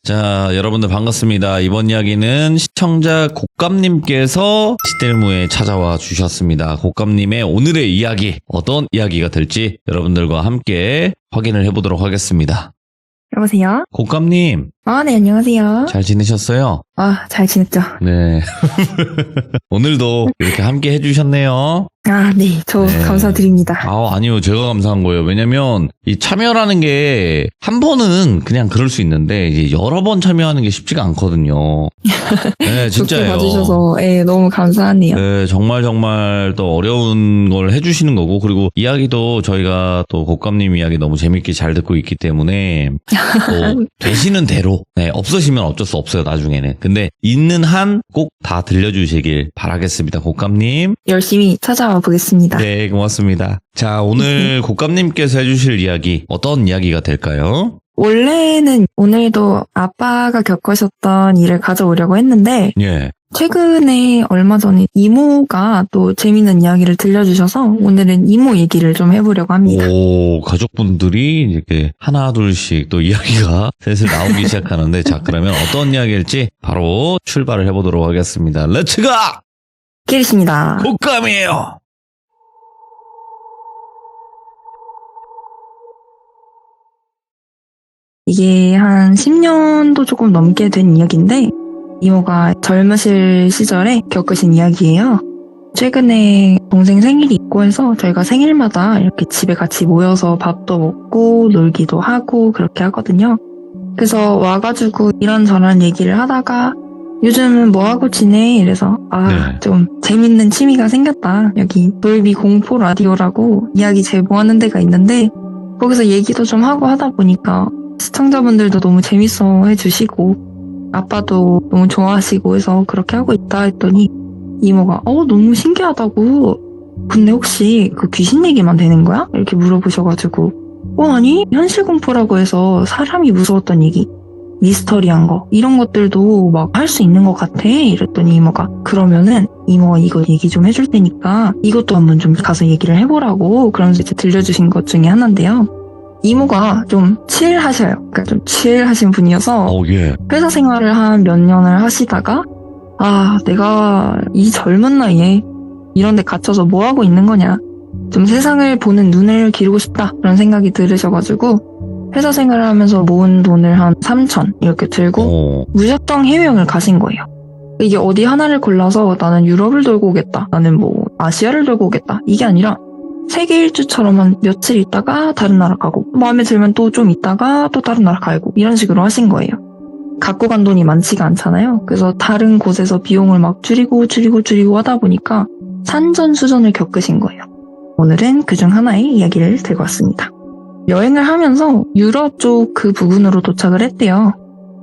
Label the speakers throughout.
Speaker 1: 자, 여러분들 반갑습니다. 이번 이야기는 시청자 곶감님께서 시델무에 찾아와 주셨습니다. 곶감님의 오늘의 이야기, 어떤 이야기가 될지 여러분들과 함께 확인을 해보도록 하겠습니다.
Speaker 2: 여보세요?
Speaker 1: 곶감님,
Speaker 2: 네, 안녕하세요.
Speaker 1: 잘 지내셨어요?
Speaker 2: 잘 지냈죠?
Speaker 1: 네. 오늘도 이렇게 함께 해주셨네요.
Speaker 2: 네, 저
Speaker 1: 네.
Speaker 2: 감사드립니다.
Speaker 1: 아니요. 제가 감사한 거예요. 왜냐면 이 참여라는 게 한 번은 그냥 그럴 수 있는데 이제 여러 번 참여하는 게 쉽지가 않거든요. 네,
Speaker 2: 좋게
Speaker 1: 진짜예요.
Speaker 2: 봐주셔서 너무 감사하네요.
Speaker 1: 네, 정말 또 어려운 걸 해주시는 거고, 그리고 이야기도 저희가 또 곶감님 이야기 너무 재밌게 잘 듣고 있기 때문에 또 되시는 대로, 없으시면 어쩔 수 없어요, 나중에는. 근데 있는 한 꼭 다 들려주시길 바라겠습니다, 곶감님.
Speaker 2: 열심히 찾아와 보겠습니다.
Speaker 1: 네, 고맙습니다. 자, 오늘 곶감님께서 해주실 이야기, 어떤 이야기가 될까요?
Speaker 2: 원래는 오늘도 아빠가 겪으셨던 일을 가져오려고 했는데
Speaker 1: 예.
Speaker 2: 최근에 얼마 전에 이모가 또 재밌는 이야기를 들려주셔서 오늘은 이모 얘기를 좀 해보려고 합니다.
Speaker 1: 오, 가족분들이 이렇게 하나, 둘씩 또 이야기가 슬슬 나오기 시작하는데, 자, 그러면 어떤 이야기일지 바로 출발을 해보도록 하겠습니다. 렛츠가!
Speaker 2: 기리십니다.
Speaker 1: 곶감이에요!
Speaker 2: 이게 한 10년도 조금 넘게 된 이야기인데 이모가 젊으실 시절에 겪으신 이야기예요. 최근에 동생 생일이 있고 해서 저희가 생일마다 이렇게 집에 같이 모여서 밥도 먹고 놀기도 하고 그렇게 하거든요. 그래서 와가지고 이런저런 얘기를 하다가 요즘은 뭐하고 지내? 이래서
Speaker 1: 네.
Speaker 2: 좀 재밌는 취미가 생겼다. 여기 돌비 공포 라디오라고 이야기 제보하는 데가 있는데 거기서 얘기도 좀 하고 하다 보니까 시청자분들도 너무 재밌어 해주시고 아빠도 너무 좋아하시고 해서 그렇게 하고 있다 했더니 이모가 너무 신기하다고. 근데 혹시 그 귀신 얘기만 되는 거야? 이렇게 물어보셔가지고 아니 현실 공포라고 해서 사람이 무서웠던 얘기 미스터리한 거 이런 것들도 막 할 수 있는 것 같아. 이랬더니 이모가 그러면은 이모가 이거 얘기 좀 해줄 테니까 이것도 한번 좀 가서 얘기를 해보라고 그러면서 이제 들려주신 것 중에 하나인데요. 이모가 좀 칠하셔요. 그러니까 좀 칠하신 분이어서
Speaker 1: 예.
Speaker 2: 회사 생활을 한 몇 년을 하시다가 내가 이 젊은 나이에 이런 데 갇혀서 뭐 하고 있는 거냐. 좀 세상을 보는 눈을 기르고 싶다. 그런 생각이 들으셔가지고 회사 생활을 하면서 모은 돈을 한 3천 이렇게 들고 무작정 해외여행을 가신 거예요. 이게 어디 하나를 골라서 나는 유럽을 돌고 오겠다. 나는 뭐 아시아를 돌고 오겠다. 이게 아니라 세계 일주처럼 한 며칠 있다가 다른 나라 가고 마음에 들면 또 좀 있다가 또 다른 나라 가고 이런 식으로 하신 거예요. 갖고 간 돈이 많지가 않잖아요. 그래서 다른 곳에서 비용을 막 줄이고 하다 보니까 산전수전을 겪으신 거예요. 오늘은 그중 하나의 이야기를 들고 왔습니다. 여행을 하면서 유럽 쪽 그 부근으로 도착을 했대요.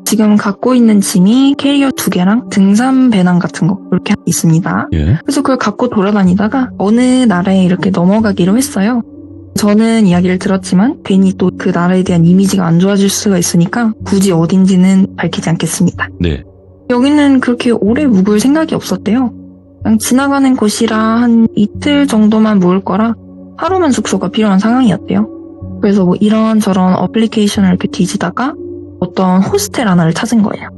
Speaker 2: 지금 갖고 있는 짐이 캐리어 2개랑 등산 배낭 같은 거 이렇게 있습니다.
Speaker 1: 예.
Speaker 2: 그래서 그걸 갖고 돌아다니다가 어느 나라에 이렇게 넘어가기로 했어요. 저는 이야기를 들었지만 괜히 또 그 나라에 대한 이미지가 안 좋아질 수가 있으니까 굳이 어딘지는 밝히지 않겠습니다.
Speaker 1: 네.
Speaker 2: 여기는 그렇게 오래 묵을 생각이 없었대요. 그냥 지나가는 곳이라 한 이틀 정도만 묵을 거라 하루만 숙소가 필요한 상황이었대요. 그래서 뭐 이런저런 어플리케이션을 이렇게 뒤지다가 어떤 호스텔 하나를 찾은 거예요.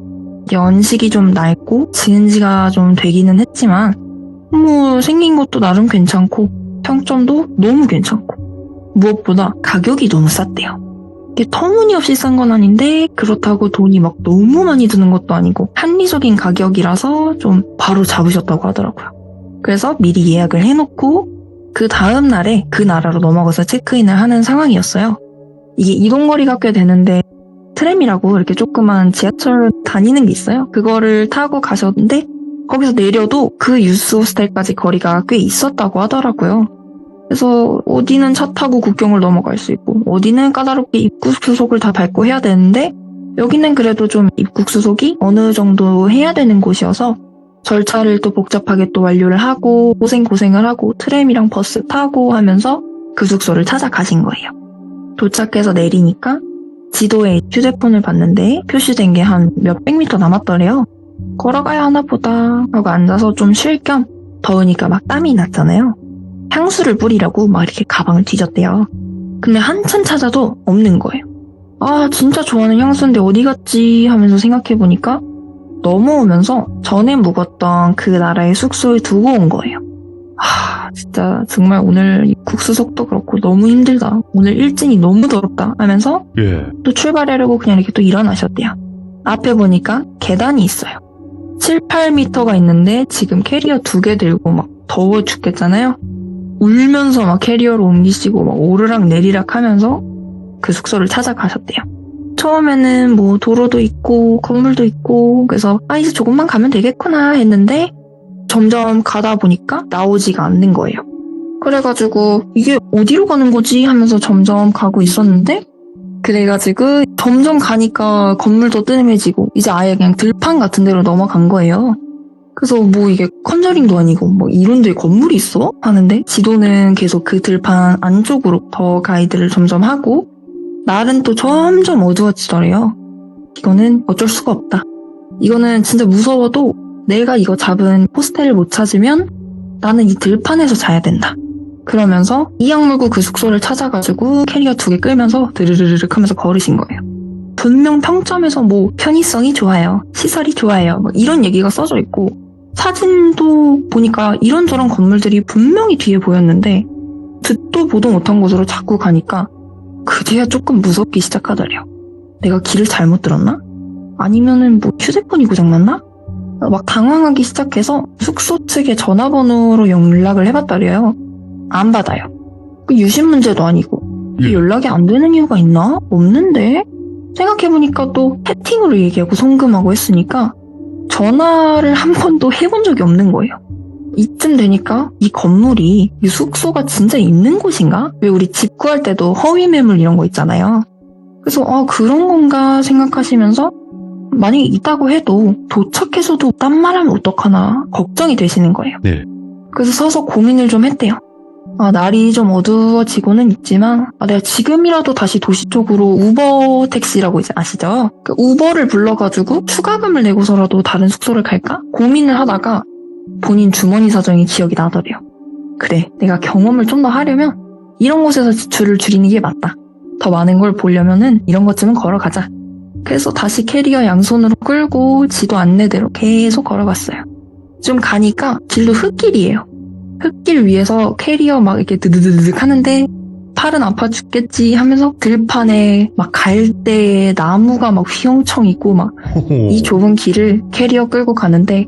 Speaker 2: 연식이 좀 낡고 지은 지가 좀 되기는 했지만 뭐 생긴 것도 나름 괜찮고 평점도 너무 괜찮고 무엇보다 가격이 너무 쌌대요. 이게 터무니없이 싼 건 아닌데 그렇다고 돈이 막 너무 많이 드는 것도 아니고 합리적인 가격이라서 좀 바로 잡으셨다고 하더라고요. 그래서 미리 예약을 해놓고 그 다음 날에 그 나라로 넘어가서 체크인을 하는 상황이었어요. 이게 이동거리가 꽤 되는데 트램이라고 이렇게 조그만 지하철 다니는 게 있어요. 그거를 타고 가셨는데 거기서 내려도 그 유스 호스텔까지 거리가 꽤 있었다고 하더라고요. 그래서 어디는 차 타고 국경을 넘어갈 수 있고 어디는 까다롭게 입국 수속을 다 밟고 해야 되는데 여기는 그래도 좀 입국 수속이 어느 정도 해야 되는 곳이어서 절차를 또 복잡하게 또 완료를 하고 고생을 하고 트램이랑 버스 타고 하면서 그 숙소를 찾아가신 거예요. 도착해서 내리니까 지도에 휴대폰을 봤는데 표시된 게 한 몇백 미터 남았더래요. 걸어가야 하나 보다 하고 앉아서 좀 쉴 겸 더우니까 막 땀이 났잖아요. 향수를 뿌리려고 막 이렇게 가방을 뒤졌대요. 근데 한참 찾아도 없는 거예요. 아, 진짜 좋아하는 향수인데 어디 갔지 하면서 생각해보니까 넘어오면서 전에 묵었던 그 나라의 숙소에 두고 온 거예요. 진짜 정말 오늘 이 국수석도 그렇고 너무 힘들다. 오늘 일진이 너무 더럽다 하면서
Speaker 3: 예.
Speaker 2: 또 출발하려고 그냥 이렇게 또 일어나셨대요. 앞에 보니까 계단이 있어요. 7, 8m가 있는데 지금 캐리어 2개 들고 막 더워 죽겠잖아요. 울면서 막 캐리어로 옮기시고 막 오르락 내리락 하면서 그 숙소를 찾아가셨대요. 처음에는 뭐 도로도 있고 건물도 있고 그래서 이제 조금만 가면 되겠구나 했는데 점점 가다 보니까 나오지가 않는 거예요. 그래가지고 이게 어디로 가는 거지 하면서 점점 가고 있었는데 그래가지고 점점 가니까 건물도 뜸해지고 이제 아예 그냥 들판 같은 데로 넘어간 거예요. 그래서 뭐 이게 컨저링도 아니고 뭐 이런 데 건물이 있어? 하는데 지도는 계속 그 들판 안쪽으로 더 가이드를 점점 하고 날은 또 점점 어두워지더래요. 이거는 어쩔 수가 없다. 이거는 진짜 무서워도 내가 이거 잡은 호스텔을 못 찾으면 나는 이 들판에서 자야 된다. 그러면서 이악 물고 그 숙소를 찾아가지고 캐리어 2개 끌면서 드르르륵 하면서 걸으신 거예요. 분명 평점에서 뭐 편의성이 좋아요. 시설이 좋아요. 뭐 이런 얘기가 써져 있고 사진도 보니까 이런저런 건물들이 분명히 뒤에 보였는데 듣도 보도 못한 곳으로 자꾸 가니까 그제야 조금 무섭기 시작하더래요. 내가 길을 잘못 들었나? 아니면은 뭐 휴대폰이 고장났나? 막 당황하기 시작해서 숙소 측에 전화번호로 연락을 해봤더래요. 안 받아요. 그 유심 문제도 아니고
Speaker 3: 예.
Speaker 2: 연락이 안 되는 이유가 있나? 없는데? 생각해보니까 또 채팅으로 얘기하고 송금하고 했으니까 전화를 한 번도 해본 적이 없는 거예요. 이쯤 되니까 이 건물이 이 숙소가 진짜 있는 곳인가? 왜 우리 집 구할 때도 허위 매물 이런 거 있잖아요. 그래서 그런 건가 생각하시면서 만약에 있다고 해도 도착해서도 딴 말하면 어떡하나 걱정이 되시는 거예요.
Speaker 3: 네.
Speaker 2: 그래서 서서 고민을 좀 했대요. 날이 좀 어두워지고는 있지만 내가 지금이라도 다시 도시 쪽으로 우버 택시라고 이제 아시죠? 그 우버를 불러가지고 추가금을 내고서라도 다른 숙소를 갈까? 고민을 하다가 본인 주머니 사정이 기억이 나더래요. 그래, 내가 경험을 좀 더 하려면 이런 곳에서 지출을 줄이는 게 맞다. 더 많은 걸 보려면은 이런 것쯤은 걸어가자. 그래서 다시 캐리어 양손으로 끌고 지도 안내대로 계속 걸어갔어요. 좀 가니까 길도 흙길이에요. 흙길 위에서 캐리어 막 이렇게 드드드득 하는데 팔은 아파 죽겠지 하면서 들판에 막 갈대에 나무가 막 휘영청 있고 막 이 좁은 길을 캐리어 끌고 가는데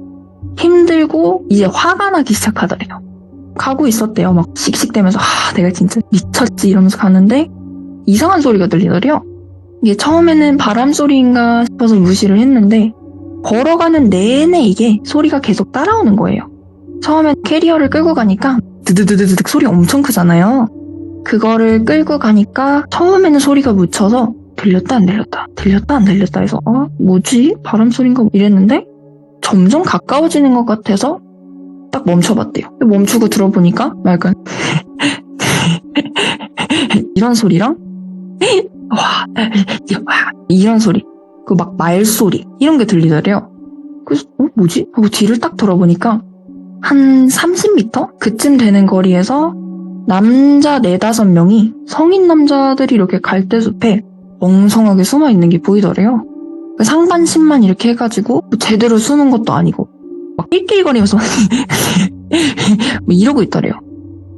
Speaker 2: 힘들고 이제 화가 나기 시작하더래요. 가고 있었대요. 막 씩씩대면서 내가 진짜 미쳤지 이러면서 가는데 이상한 소리가 들리더래요. 이게 처음에는 바람 소리인가 싶어서 무시를 했는데 걸어가는 내내 이게 소리가 계속 따라오는 거예요. 처음엔 캐리어를 끌고 가니까 드드드드득 소리 엄청 크잖아요. 그거를 끌고 가니까 처음에는 소리가 묻혀서 들렸다 안 들렸다 들렸다 안 들렸다 해서 뭐지? 바람 소린가 이랬는데 점점 가까워지는 것 같아서 딱 멈춰봤대요. 멈추고 들어보니까 약간 이런 소리랑 이런 소리 그 막 말소리 이런 게 들리더래요. 그래서 뭐지? 하고 뒤를 딱 돌아보니까 한 30m? 그쯤 되는 거리에서 남자 4-5명이 성인 남자들이 이렇게 갈대숲에 엉성하게 숨어있는 게 보이더래요. 상반신만 이렇게 해가지고 제대로 숨은 것도 아니고 막 낄낄거리면서 뭐 이러고 있더래요.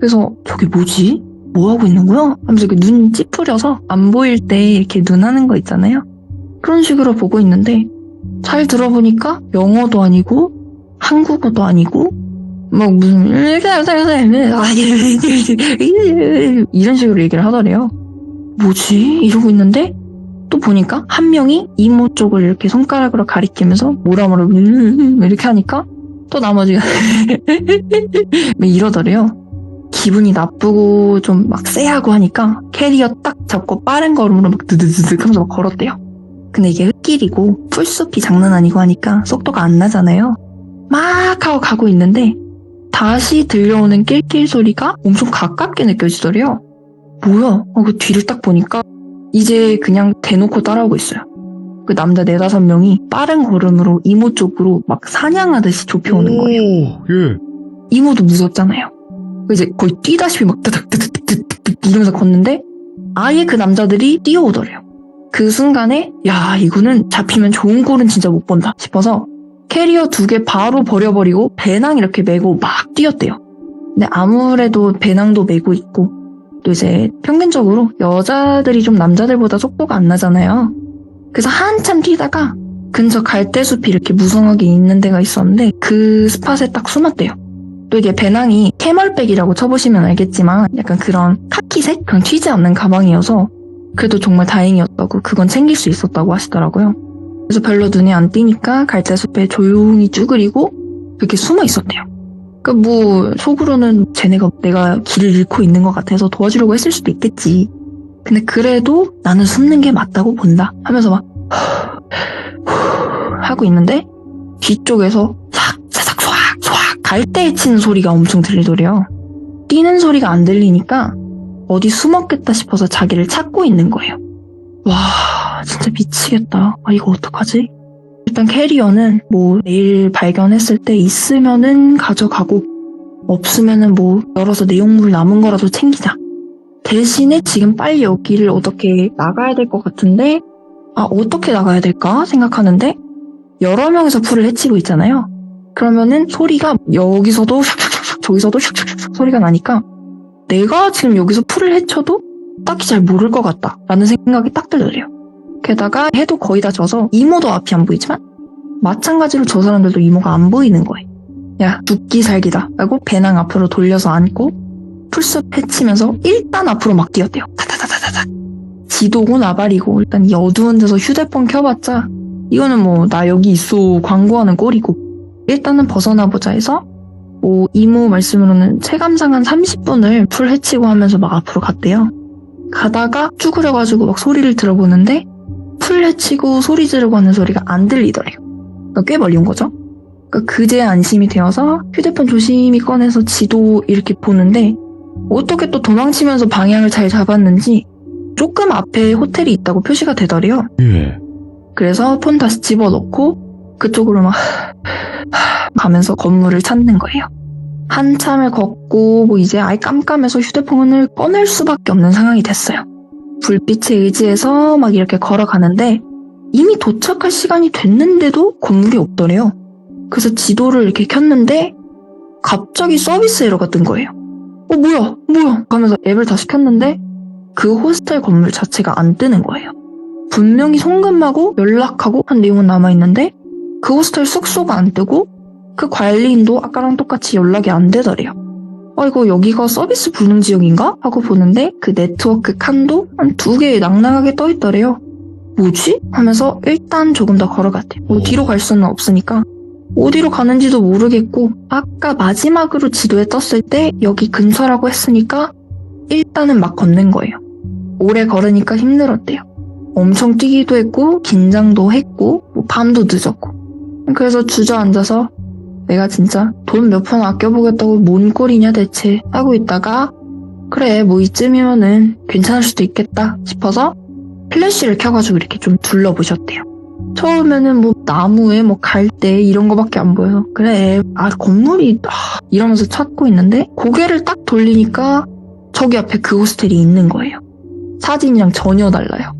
Speaker 2: 그래서 저게 뭐지? 뭐 하고 있는 거야? 하면서 이렇게 눈 찌푸려서 안 보일 때 이렇게 눈 하는 거 있잖아요. 그런 식으로 보고 있는데 잘 들어보니까 영어도 아니고 한국어도 아니고 막 무슨 이런 식으로 얘기를 하더래요. 뭐지? 이러고 있는데 또 보니까 한 명이 이모 쪽을 이렇게 손가락으로 가리키면서 뭐라 이렇게 하니까 또 나머지가 이러더래요. 기분이 나쁘고 좀 막 쎄하고 하니까 캐리어 딱 잡고 빠른 걸음으로 막 드드드득 하면서 막 걸었대요. 근데 이게 흙길이고 풀숲이 장난 아니고 하니까 속도가 안 나잖아요. 막 하고 가고 있는데 다시 들려오는 낄낄 소리가 엄청 가깝게 느껴지더래요. 뭐야? 그 뒤를 딱 보니까 이제 그냥 대놓고 따라오고 있어요. 그 남자 4-5명이 빠른 걸음으로 이모 쪽으로 막 사냥하듯이 좁혀오는 거예요.
Speaker 3: 예.
Speaker 2: 이모도 무섭잖아요. 이제 거의 뛰다시피 막 뜨득뜨득뜨득 이러면서 걷는데 아예 그 남자들이 뛰어오더래요. 그 순간에 야 이거는 잡히면 좋은 꼴은 진짜 못 본다 싶어서 캐리어 2개 바로 버려버리고 배낭 이렇게 메고 막 뛰었대요. 근데 아무래도 배낭도 메고 있고 또 이제 평균적으로 여자들이 좀 남자들보다 속도가 안 나잖아요. 그래서 한참 뛰다가 근처 갈대숲이 이렇게 무성하게 있는 데가 있었는데 그 스팟에 딱 숨었대요. 또 이게 배낭이 캐멀백이라고 쳐보시면 알겠지만 약간 그런 카키색? 그런 튀지 않는 가방이어서 그래도 정말 다행이었다고 그건 챙길 수 있었다고 하시더라고요. 그래서 별로 눈에 안 띄니까 갈대숲에 조용히 쭈그리고 이렇게 숨어 있었대요. 그러니까 뭐 속으로는 쟤네가 내가 길을 잃고 있는 것 같아서 도와주려고 했을 수도 있겠지. 근데 그래도 나는 숨는 게 맞다고 본다 하면서 막 하고 있는데 뒤쪽에서 사삭 쏴악 갈대에 치는 소리가 엄청 들리더래요. 뛰는 소리가 안 들리니까 어디 숨었겠다 싶어서 자기를 찾고 있는 거예요. 와 진짜 미치겠다. 아 이거 어떡하지? 일단 캐리어는 뭐 내일 발견했을 때 있으면은 가져가고 없으면은 뭐 열어서 내용물 남은 거라도 챙기자. 대신에 지금 빨리 여기를 어떻게 나가야 될 것 같은데 아 어떻게 나가야 될까 생각하는데 여러 명이서 풀을 헤치고 있잖아요. 그러면은 소리가 여기서도 슉슉슉 저기서도 슉슉슉 소리가 나니까 내가 지금 여기서 풀을 헤쳐도 딱히 잘 모를 것 같다 라는 생각이 딱 들더래요. 게다가 해도 거의 다 져서 이모도 앞이 안 보이지만 마찬가지로 저 사람들도 이모가 안 보이는 거예요. 야 죽기 살기다 라고 배낭 앞으로 돌려서 안고 풀숲 헤치면서 일단 앞으로 막 뛰었대요. 타타타타타타. 지도고 나발이고 일단 이 어두운 데서 휴대폰 켜봤자 이거는 뭐 나 여기 있어 광고하는 꼴이고 일단은 벗어나보자 해서 뭐 이모 말씀으로는 체감상 한 30분을 풀 헤치고 하면서 막 앞으로 갔대요. 가다가 쭈그려가지고 막 소리를 들어보는데 풀 헤치고 소리 지르고 하는 소리가 안 들리더래요. 그러니까 꽤 멀리 온 거죠. 그러니까 그제야 안심이 되어서 휴대폰 조심히 꺼내서 지도 이렇게 보는데 어떻게 또 도망치면서 방향을 잘 잡았는지 조금 앞에 호텔이 있다고 표시가 되더래요.
Speaker 1: 예.
Speaker 2: 그래서 폰 다시 집어넣고 그쪽으로 막 가면서 건물을 찾는 거예요. 한참을 걷고 뭐 이제 아예 깜깜해서 휴대폰을 꺼낼 수밖에 없는 상황이 됐어요. 불빛에 의지해서 막 이렇게 걸어가는데 이미 도착할 시간이 됐는데도 건물이 없더래요. 그래서 지도를 이렇게 켰는데 갑자기 서비스 에러가 뜬 거예요. 뭐야 하면서 앱을 다시 켰는데 그 호스텔 건물 자체가 안 뜨는 거예요. 분명히 송금하고 연락하고 한 내용은 남아있는데 그 호스텔 숙소가 안 뜨고 그 관리인도 아까랑 똑같이 연락이 안 되더래요. 이거 여기가 서비스 불능 지역인가? 하고 보는데 그 네트워크 칸도 한 2개 낭낭하게 떠있더래요. 뭐지? 하면서 일단 조금 더 걸어갔대요. 뒤로 갈 수는 없으니까 어디로 가는지도 모르겠고 아까 마지막으로 지도에 떴을 때 여기 근처라고 했으니까 일단은 막 걷는 거예요. 오래 걸으니까 힘들었대요. 엄청 뛰기도 했고 긴장도 했고 뭐 밤도 늦었고 그래서 주저앉아서 내가 진짜 돈 몇 푼 아껴보겠다고 뭔 꼴이냐 대체 하고 있다가 그래 뭐 이쯤이면은 괜찮을 수도 있겠다 싶어서 플래시를 켜가지고 이렇게 좀 둘러보셨대요. 처음에는 뭐 나무에 뭐 갈대 이런 거밖에 안 보여요. 그래 건물이 이러면서 찾고 있는데 고개를 딱 돌리니까 저기 앞에 그 호스텔이 있는 거예요. 사진이랑 전혀 달라요.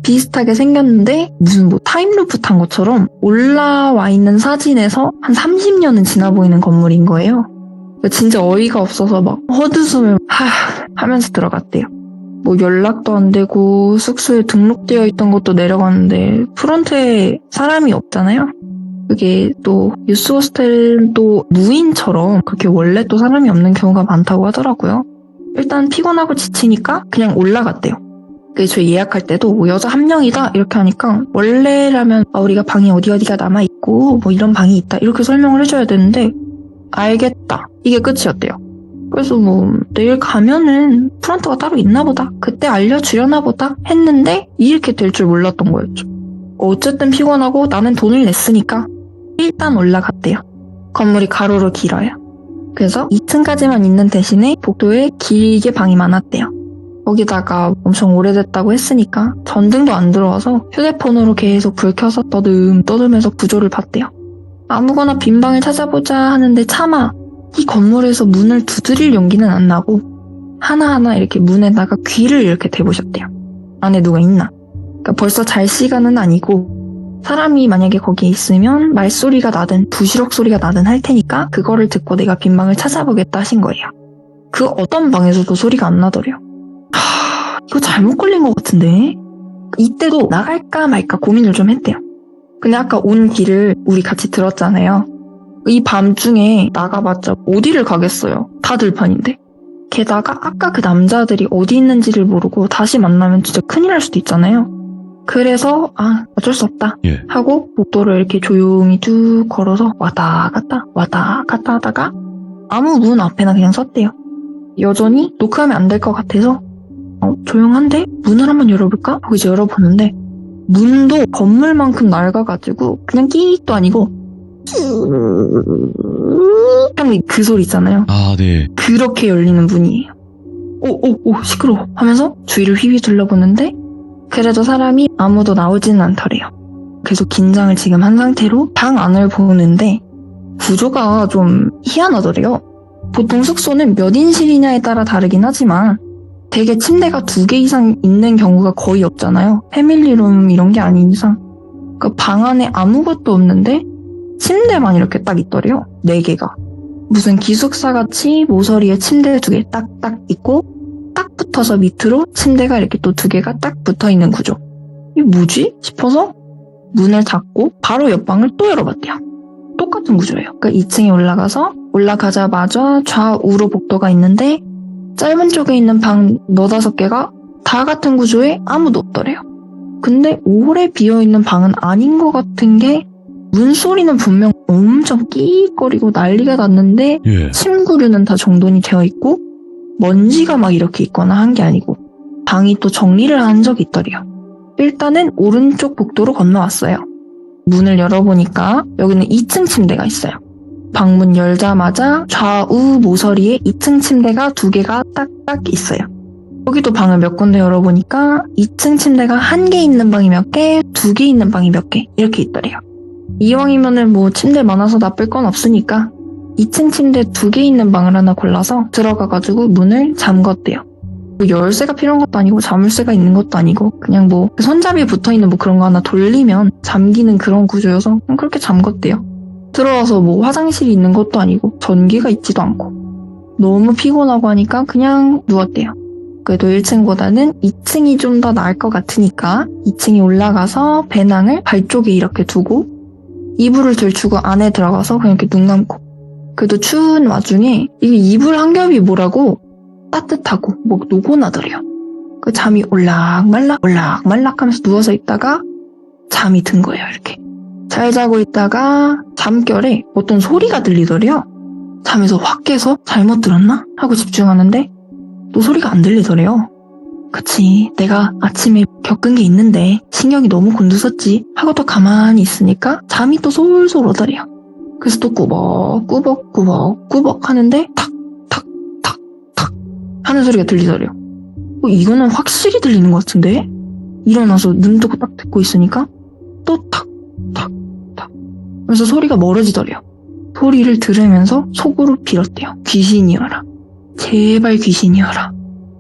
Speaker 2: 비슷하게 생겼는데 무슨 뭐 타임루프 탄 것처럼 올라와 있는 사진에서 한 30년은 지나 보이는 건물인 거예요. 진짜 어이가 없어서 막 헛웃음을 하면서 들어갔대요. 뭐 연락도 안 되고 숙소에 등록되어 있던 것도 내려갔는데 프런트에 사람이 없잖아요. 그게 또 유스 호스텔도 무인처럼 그렇게 원래 또 사람이 없는 경우가 많다고 하더라고요. 일단 피곤하고 지치니까 그냥 올라갔대요. 저희 예약할 때도 뭐 여자 한 명이다 이렇게 하니까 원래라면 우리가 방이 어디가 남아있고 뭐 이런 방이 있다 이렇게 설명을 해줘야 되는데 알겠다 이게 끝이었대요. 그래서 뭐 내일 가면은 프런트가 따로 있나 보다 그때 알려주려나 보다 했는데 이렇게 될 줄 몰랐던 거였죠. 어쨌든 피곤하고 나는 돈을 냈으니까 일단 올라갔대요. 건물이 가로로 길어요. 그래서 2층까지만 있는 대신에 복도에 길게 방이 많았대요. 거기다가 엄청 오래됐다고 했으니까 전등도 안 들어와서 휴대폰으로 계속 불 켜서 떠들면서 구조를 봤대요. 아무거나 빈 방을 찾아보자 하는데 차마 이 건물에서 문을 두드릴 용기는 안 나고 하나하나 이렇게 문에다가 귀를 이렇게 대보셨대요. 안에 누가 있나? 그러니까 벌써 잘 시간은 아니고 사람이 만약에 거기에 있으면 말소리가 나든 부시럭 소리가 나든 할 테니까 그거를 듣고 내가 빈 방을 찾아보겠다 하신 거예요. 그 어떤 방에서도 소리가 안 나더래요. 이거 잘못 걸린 것 같은데? 이때도 나갈까 말까 고민을 좀 했대요. 근데 아까 온 길을 우리 같이 들었잖아요. 이 밤중에 나가봤자 어디를 가겠어요. 다 들판인데. 게다가 아까 그 남자들이 어디 있는지를 모르고 다시 만나면 진짜 큰일 날 수도 있잖아요. 그래서 어쩔 수 없다
Speaker 1: 예.
Speaker 2: 하고 복도를 이렇게 조용히 쭉 걸어서 왔다 갔다 하다가 아무 문 앞에나 그냥 섰대요. 여전히 노크하면 안 될 것 같아서 조용한데? 문을 한번 열어볼까? 하고 이제 열어보는데 문도 건물만큼 낡아가지고 그냥 끼익도 아니고 하는 그 소리 있잖아요.
Speaker 1: 아, 네.
Speaker 2: 그렇게 열리는 문이에요. 오 시끄러워 하면서 주위를 휘휘 둘러보는데 그래도 사람이 아무도 나오지는 않더래요. 계속 긴장을 지금 한 상태로 방 안을 보는데 구조가 좀 희한하더래요. 보통 숙소는 몇 인실이냐에 따라 다르긴 하지만 되게 침대가 2개 이상 있는 경우가 거의 없잖아요. 패밀리룸 이런 게 아닌 이상. 그 방 안에 아무것도 없는데 침대만 이렇게 딱 있더래요. 4개가. 무슨 기숙사같이 모서리에 침대 2개 딱딱 있고 딱 붙어서 밑으로 침대가 이렇게 또 2개가 딱 붙어있는 구조. 이게 뭐지? 싶어서 문을 닫고 바로 옆방을 또 열어봤대요. 똑같은 구조예요. 그러니까 2층에 올라가자마자 좌우로 복도가 있는데 짧은 쪽에 있는 방 4-5개가 다 같은 구조에 아무도 없더래요. 근데 오래 비어있는 방은 아닌 것 같은 게 문소리는 분명 엄청 끼익거리고 난리가 났는데
Speaker 1: 예.
Speaker 2: 침구류는 다 정돈이 되어 있고 먼지가 막 이렇게 있거나 한 게 아니고 방이 또 정리를 한 적이 있더래요. 일단은 오른쪽 복도로 건너왔어요. 문을 열어보니까 여기는 2층 침대가 있어요. 방문 열자마자 좌우 모서리에 2층 침대가 2개가 딱딱 있어요. 여기도 방을 몇 군데 열어보니까 2층 침대가 1개 있는 방이 몇 개, 2개 있는 방이 몇 개 이렇게 있더래요. 이왕이면은 뭐 침대 많아서 나쁠 건 없으니까 2층 침대 2개 있는 방을 하나 골라서 들어가가지고 문을 잠궜대요. 뭐 열쇠가 필요한 것도 아니고 자물쇠가 있는 것도 아니고 그냥 뭐 손잡이에 붙어있는 뭐 그런 거 하나 돌리면 잠기는 그런 구조여서 그냥 그렇게 잠궜대요. 들어와서 뭐 화장실이 있는 것도 아니고 전기가 있지도 않고 너무 피곤하고 하니까 그냥 누웠대요. 그래도 1층보다는 2층이 좀 더 나을 것 같으니까 2층에 올라가서 배낭을 발 쪽에 이렇게 두고 이불을 들추고 안에 들어가서 그냥 이렇게 눈 감고 그래도 추운 와중에 이게 이불 한 겹이 뭐라고 따뜻하고 뭐 노곤하더래요. 그 잠이 올락말락 하면서 누워서 있다가 잠이 든 거예요. 이렇게 잘 자고 있다가 잠결에 어떤 소리가 들리더래요. 잠에서 확 깨서 잘못 들었나? 하고 집중하는데 또 소리가 안 들리더래요. 그치, 내가 아침에 겪은 게 있는데 신경이 너무 곤두섰지 하고 또 가만히 있으니까 잠이 또 솔솔 오더래요. 그래서 또 꾸벅 하는데 탁 하는 소리가 들리더래요. 이거는 확실히 들리는 것 같은데? 일어나서 눈 뜨고 딱 듣고 있으니까 또 탁 하면서 소리가 멀어지더래요. 소리를 들으면서 속으로 빌었대요. 귀신이여라. 제발 귀신이여라.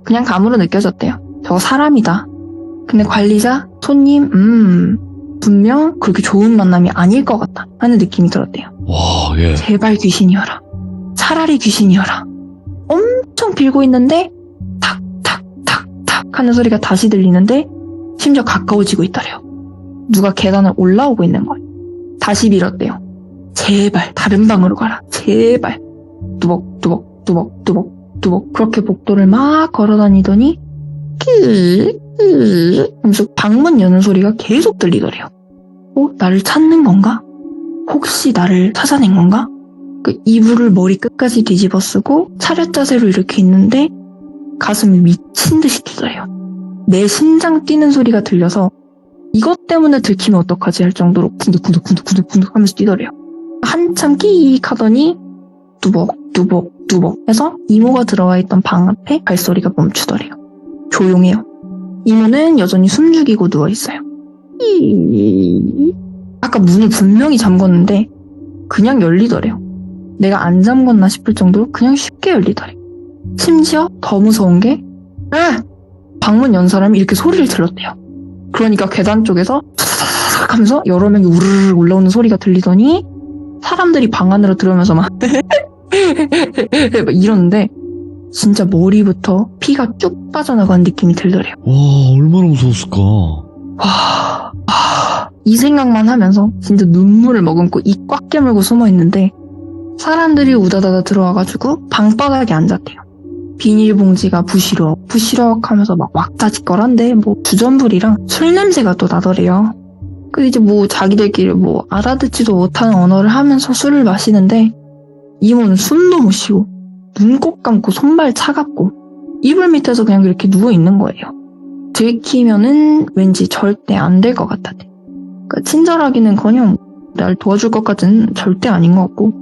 Speaker 2: 그냥 감으로 느껴졌대요. 저거 사람이다. 근데 관리자, 손님, 분명 그렇게 좋은 만남이 아닐 것 같다 하는 느낌이 들었대요.
Speaker 1: 와, 예.
Speaker 2: 제발 귀신이여라. 차라리 귀신이여라. 엄청 빌고 있는데 탁 하는 소리가 다시 들리는데 심지어 가까워지고 있더래요. 누가 계단을 올라오고 있는 거예요. 다시 빌었대요. 제발 다른 방으로 가라. 제발. 뚜벅 그렇게 복도를 막 걸어다니더니 하면서 방문 여는 소리가 계속 들리더래요. 나를 찾는 건가? 혹시 나를 찾아낸 건가? 그 이불을 머리 끝까지 뒤집어 쓰고 차렷 자세로 이렇게 있는데 가슴이 미친 듯이 뛰더래요. 내 심장 뛰는 소리가 들려서 이것 때문에 들키면 어떡하지 할 정도로 쿵득 하면서 뛰더래요. 한참 끼익 하더니 뚜벅 해서 이모가 들어와 있던 방 앞에 발소리가 멈추더래요. 조용해요. 이모는 여전히 숨죽이고 누워있어요. 아까 문을 분명히 잠궜는데 그냥 열리더래요. 내가 안 잠궜나 싶을 정도로 그냥 쉽게 열리더래. 심지어 더 무서운 게 방문 연 사람이 이렇게 소리를 들었대요. 그러니까 계단 쪽에서 싹 하면서 여러 명이 우르르 올라오는 소리가 들리더니 사람들이 방 안으로 들어오면서 막 이러는데 진짜 머리부터 피가 쭉 빠져나가는 느낌이 들더래요.
Speaker 1: 와, 얼마나 무서웠을까.
Speaker 2: 이 생각만 하면서 진짜 눈물을 머금고 입 꽉 깨물고 숨어 있는데 사람들이 우다다다 들어와가지고 방바닥에 앉았대요. 비닐봉지가 부시럭 하면서 막 왁자지껄한데 뭐 주전부리랑 술 냄새가 또 나더래요. 그 이제 뭐 자기들끼리 뭐 알아듣지도 못하는 언어를 하면서 술을 마시는데 이모는 숨도 못 쉬고 눈 꼭 감고 손발 차갑고 이불 밑에서 그냥 이렇게 누워 있는 거예요. 들키면은 왠지 절대 안 될 것 같았대. 그러니까 친절하기는커녕 날 도와줄 것까지는 절대 아닌 것 같고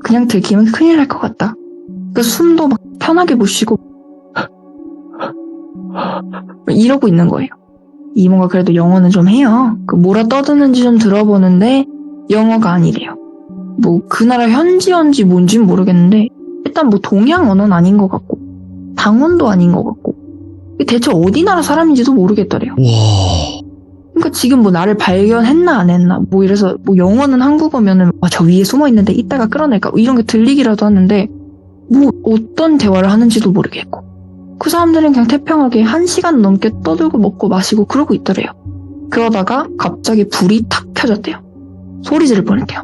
Speaker 2: 그냥 들키면 큰일 날 것 같다. 그러니까 숨도 막 편하게 못 쉬고 이러고 있는 거예요. 이모가 그래도 영어는 좀 해요. 그 뭐라 떠드는지 좀 들어보는데 영어가 아니래요. 뭐 그 나라 현지어인지 뭔진 모르겠는데 일단 뭐 동양 언어는 아닌 것 같고 당원도 아닌 것 같고 대체 어디 나라 사람인지도 모르겠더래요.
Speaker 1: 와.
Speaker 2: 그러니까 지금 뭐 나를 발견했나 안 했나 뭐 이래서 뭐 영어는 한국어면은 저 위에 숨어 있는데 이따가 끌어낼까 뭐 이런 게 들리기라도 하는데 뭐 어떤 대화를 하는지도 모르겠고 그 사람들은 그냥 태평하게 1시간 넘게 떠들고 먹고 마시고 그러고 있더래요. 그러다가 갑자기 불이 탁 켜졌대요. 소리 지를 뻔했대요.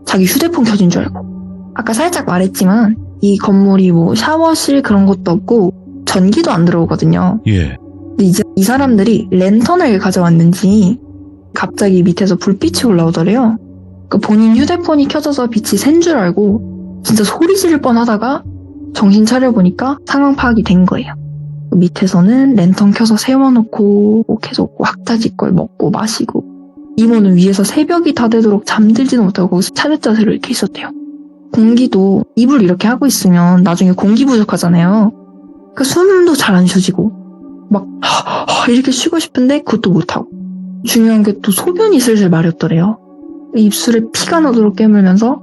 Speaker 2: 자기 휴대폰 켜진 줄 알고. 아까 살짝 말했지만 이 건물이 뭐 샤워실 그런 것도 없고 전기도 안 들어오거든요.
Speaker 1: 예.
Speaker 2: 근데 이제 이 사람들이 랜턴을 가져왔는지 갑자기 밑에서 불빛이 올라오더래요. 그러니까 본인 휴대폰이 켜져서 빛이 샌 줄 알고 진짜 소리 지를 뻔하다가 정신 차려보니까 상황 파악이 된 거예요. 밑에서는 랜턴 켜서 세워놓고 계속 왁자지껄 먹고 마시고 이모는 위에서 새벽이 다 되도록 잠들지도 못하고 거기서 차렷자세로 이렇게 있었대요. 공기도 입을 이렇게 하고 있으면 나중에 공기 부족하잖아요. 그러니까 숨도 잘 안 쉬어지고 막 이렇게 쉬고 싶은데 그것도 못하고 중요한 게 또 소변이 슬슬 마렵더래요. 입술에 피가 나도록 깨물면서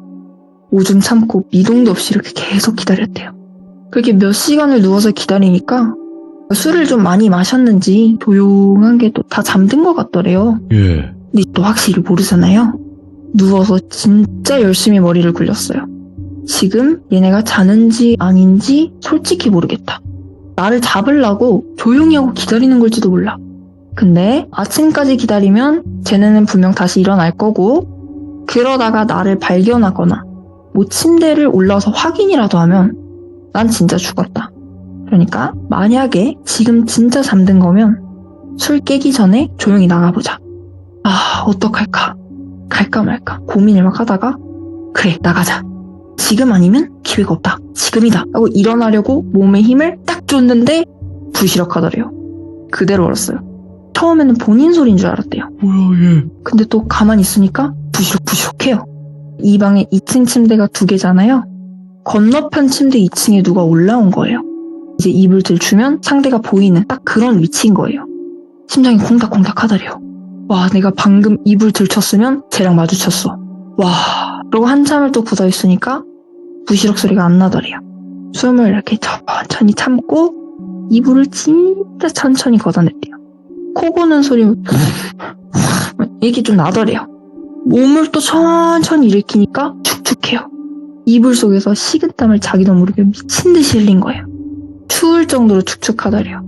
Speaker 2: 오줌 참고 미동도 없이 이렇게 계속 기다렸대요. 그렇게 몇 시간을 누워서 기다리니까 술을 좀 많이 마셨는지 조용한 게 또 다 잠든 것 같더래요.
Speaker 1: 예.
Speaker 2: 근데 또 확실히 모르잖아요. 누워서 진짜 열심히 머리를 굴렸어요. 지금 얘네가 자는지 아닌지 솔직히 모르겠다. 나를 잡으려고 조용히 하고 기다리는 걸지도 몰라. 근데 아침까지 기다리면 쟤네는 분명 다시 일어날 거고 그러다가 나를 발견하거나 뭐 침대를 올라와서 확인이라도 하면 난 진짜 죽었다. 그러니까 만약에 지금 진짜 잠든 거면 술 깨기 전에 조용히 나가보자. 어떡할까? 갈까 말까 고민을 막 하다가 그래 나가자. 지금 아니면 기회가 없다. 지금이다. 하고 일어나려고 몸에 힘을 딱 줬는데 부시럭하더래요. 그대로 얼었어요. 처음에는 본인 소리인 줄 알았대요.
Speaker 1: 뭐야, 예.
Speaker 2: 근데 또 가만히 있으니까 부시럭부시럭해요. 이 방에 2층 침대가 2개잖아요. 건너편 침대 2층에 누가 올라온 거예요. 이제 입을 들추면 상대가 보이는 딱 그런 위치인 거예요. 심장이 콩닥콩닥 하더래요. 와, 내가 방금 입을 들쳤으면 쟤랑 마주쳤어. 와, 그리고 한참을 또 굳어있으니까 부시럭 소리가 안 나더래요. 숨을 이렇게 천천히 참고 이불을 진짜 천천히 걷어냈대요. 코 고는 소리 이게 좀 나더래요. 몸을 또 천천히 일으키니까 축축해요. 이불 속에서 식은땀을 자기도 모르게 미친 듯이 흘린 거예요. 추울 정도로 축축하더래요.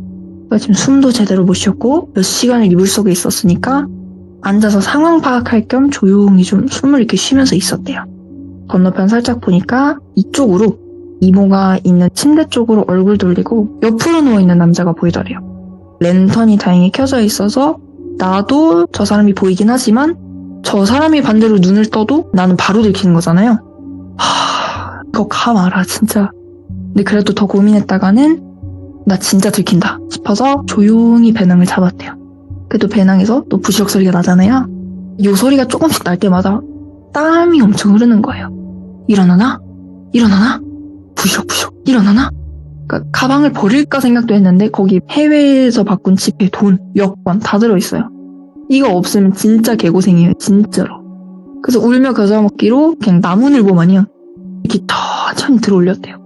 Speaker 2: 지금 숨도 제대로 못 쉬었고 몇 시간을 이불 속에 있었으니까 앉아서 상황 파악할 겸 조용히 좀 숨을 이렇게 쉬면서 있었대요. 건너편 살짝 보니까 이쪽으로 이모가 있는 침대 쪽으로 얼굴 돌리고 옆으로 누워있는 남자가 보이더래요. 랜턴이 다행히 켜져 있어서 나도 저 사람이 보이긴 하지만 저 사람이 반대로 눈을 떠도 나는 바로 들키는 거잖아요. 그거 감 알아 진짜. 근데 그래도 더 고민했다가는 나 진짜 들킨다 싶어서 조용히 배낭을 잡았대요. 그래도 배낭에서 또 부시럭 소리가 나잖아요. 요 소리가 조금씩 날 때마다 땀이 엄청 흐르는 거예요. 일어나나? 일어나나? 부시럭부시럭 일어나나? 그러니까 가방을 버릴까 생각도 했는데 거기 해외에서 바꾼 지폐, 돈, 여권 다 들어있어요. 이거 없으면 진짜 개고생이에요. 진짜로. 그래서 울며 겨자 먹기로 그냥 나무늘보 마냥 이렇게 천천히 들어올렸대요.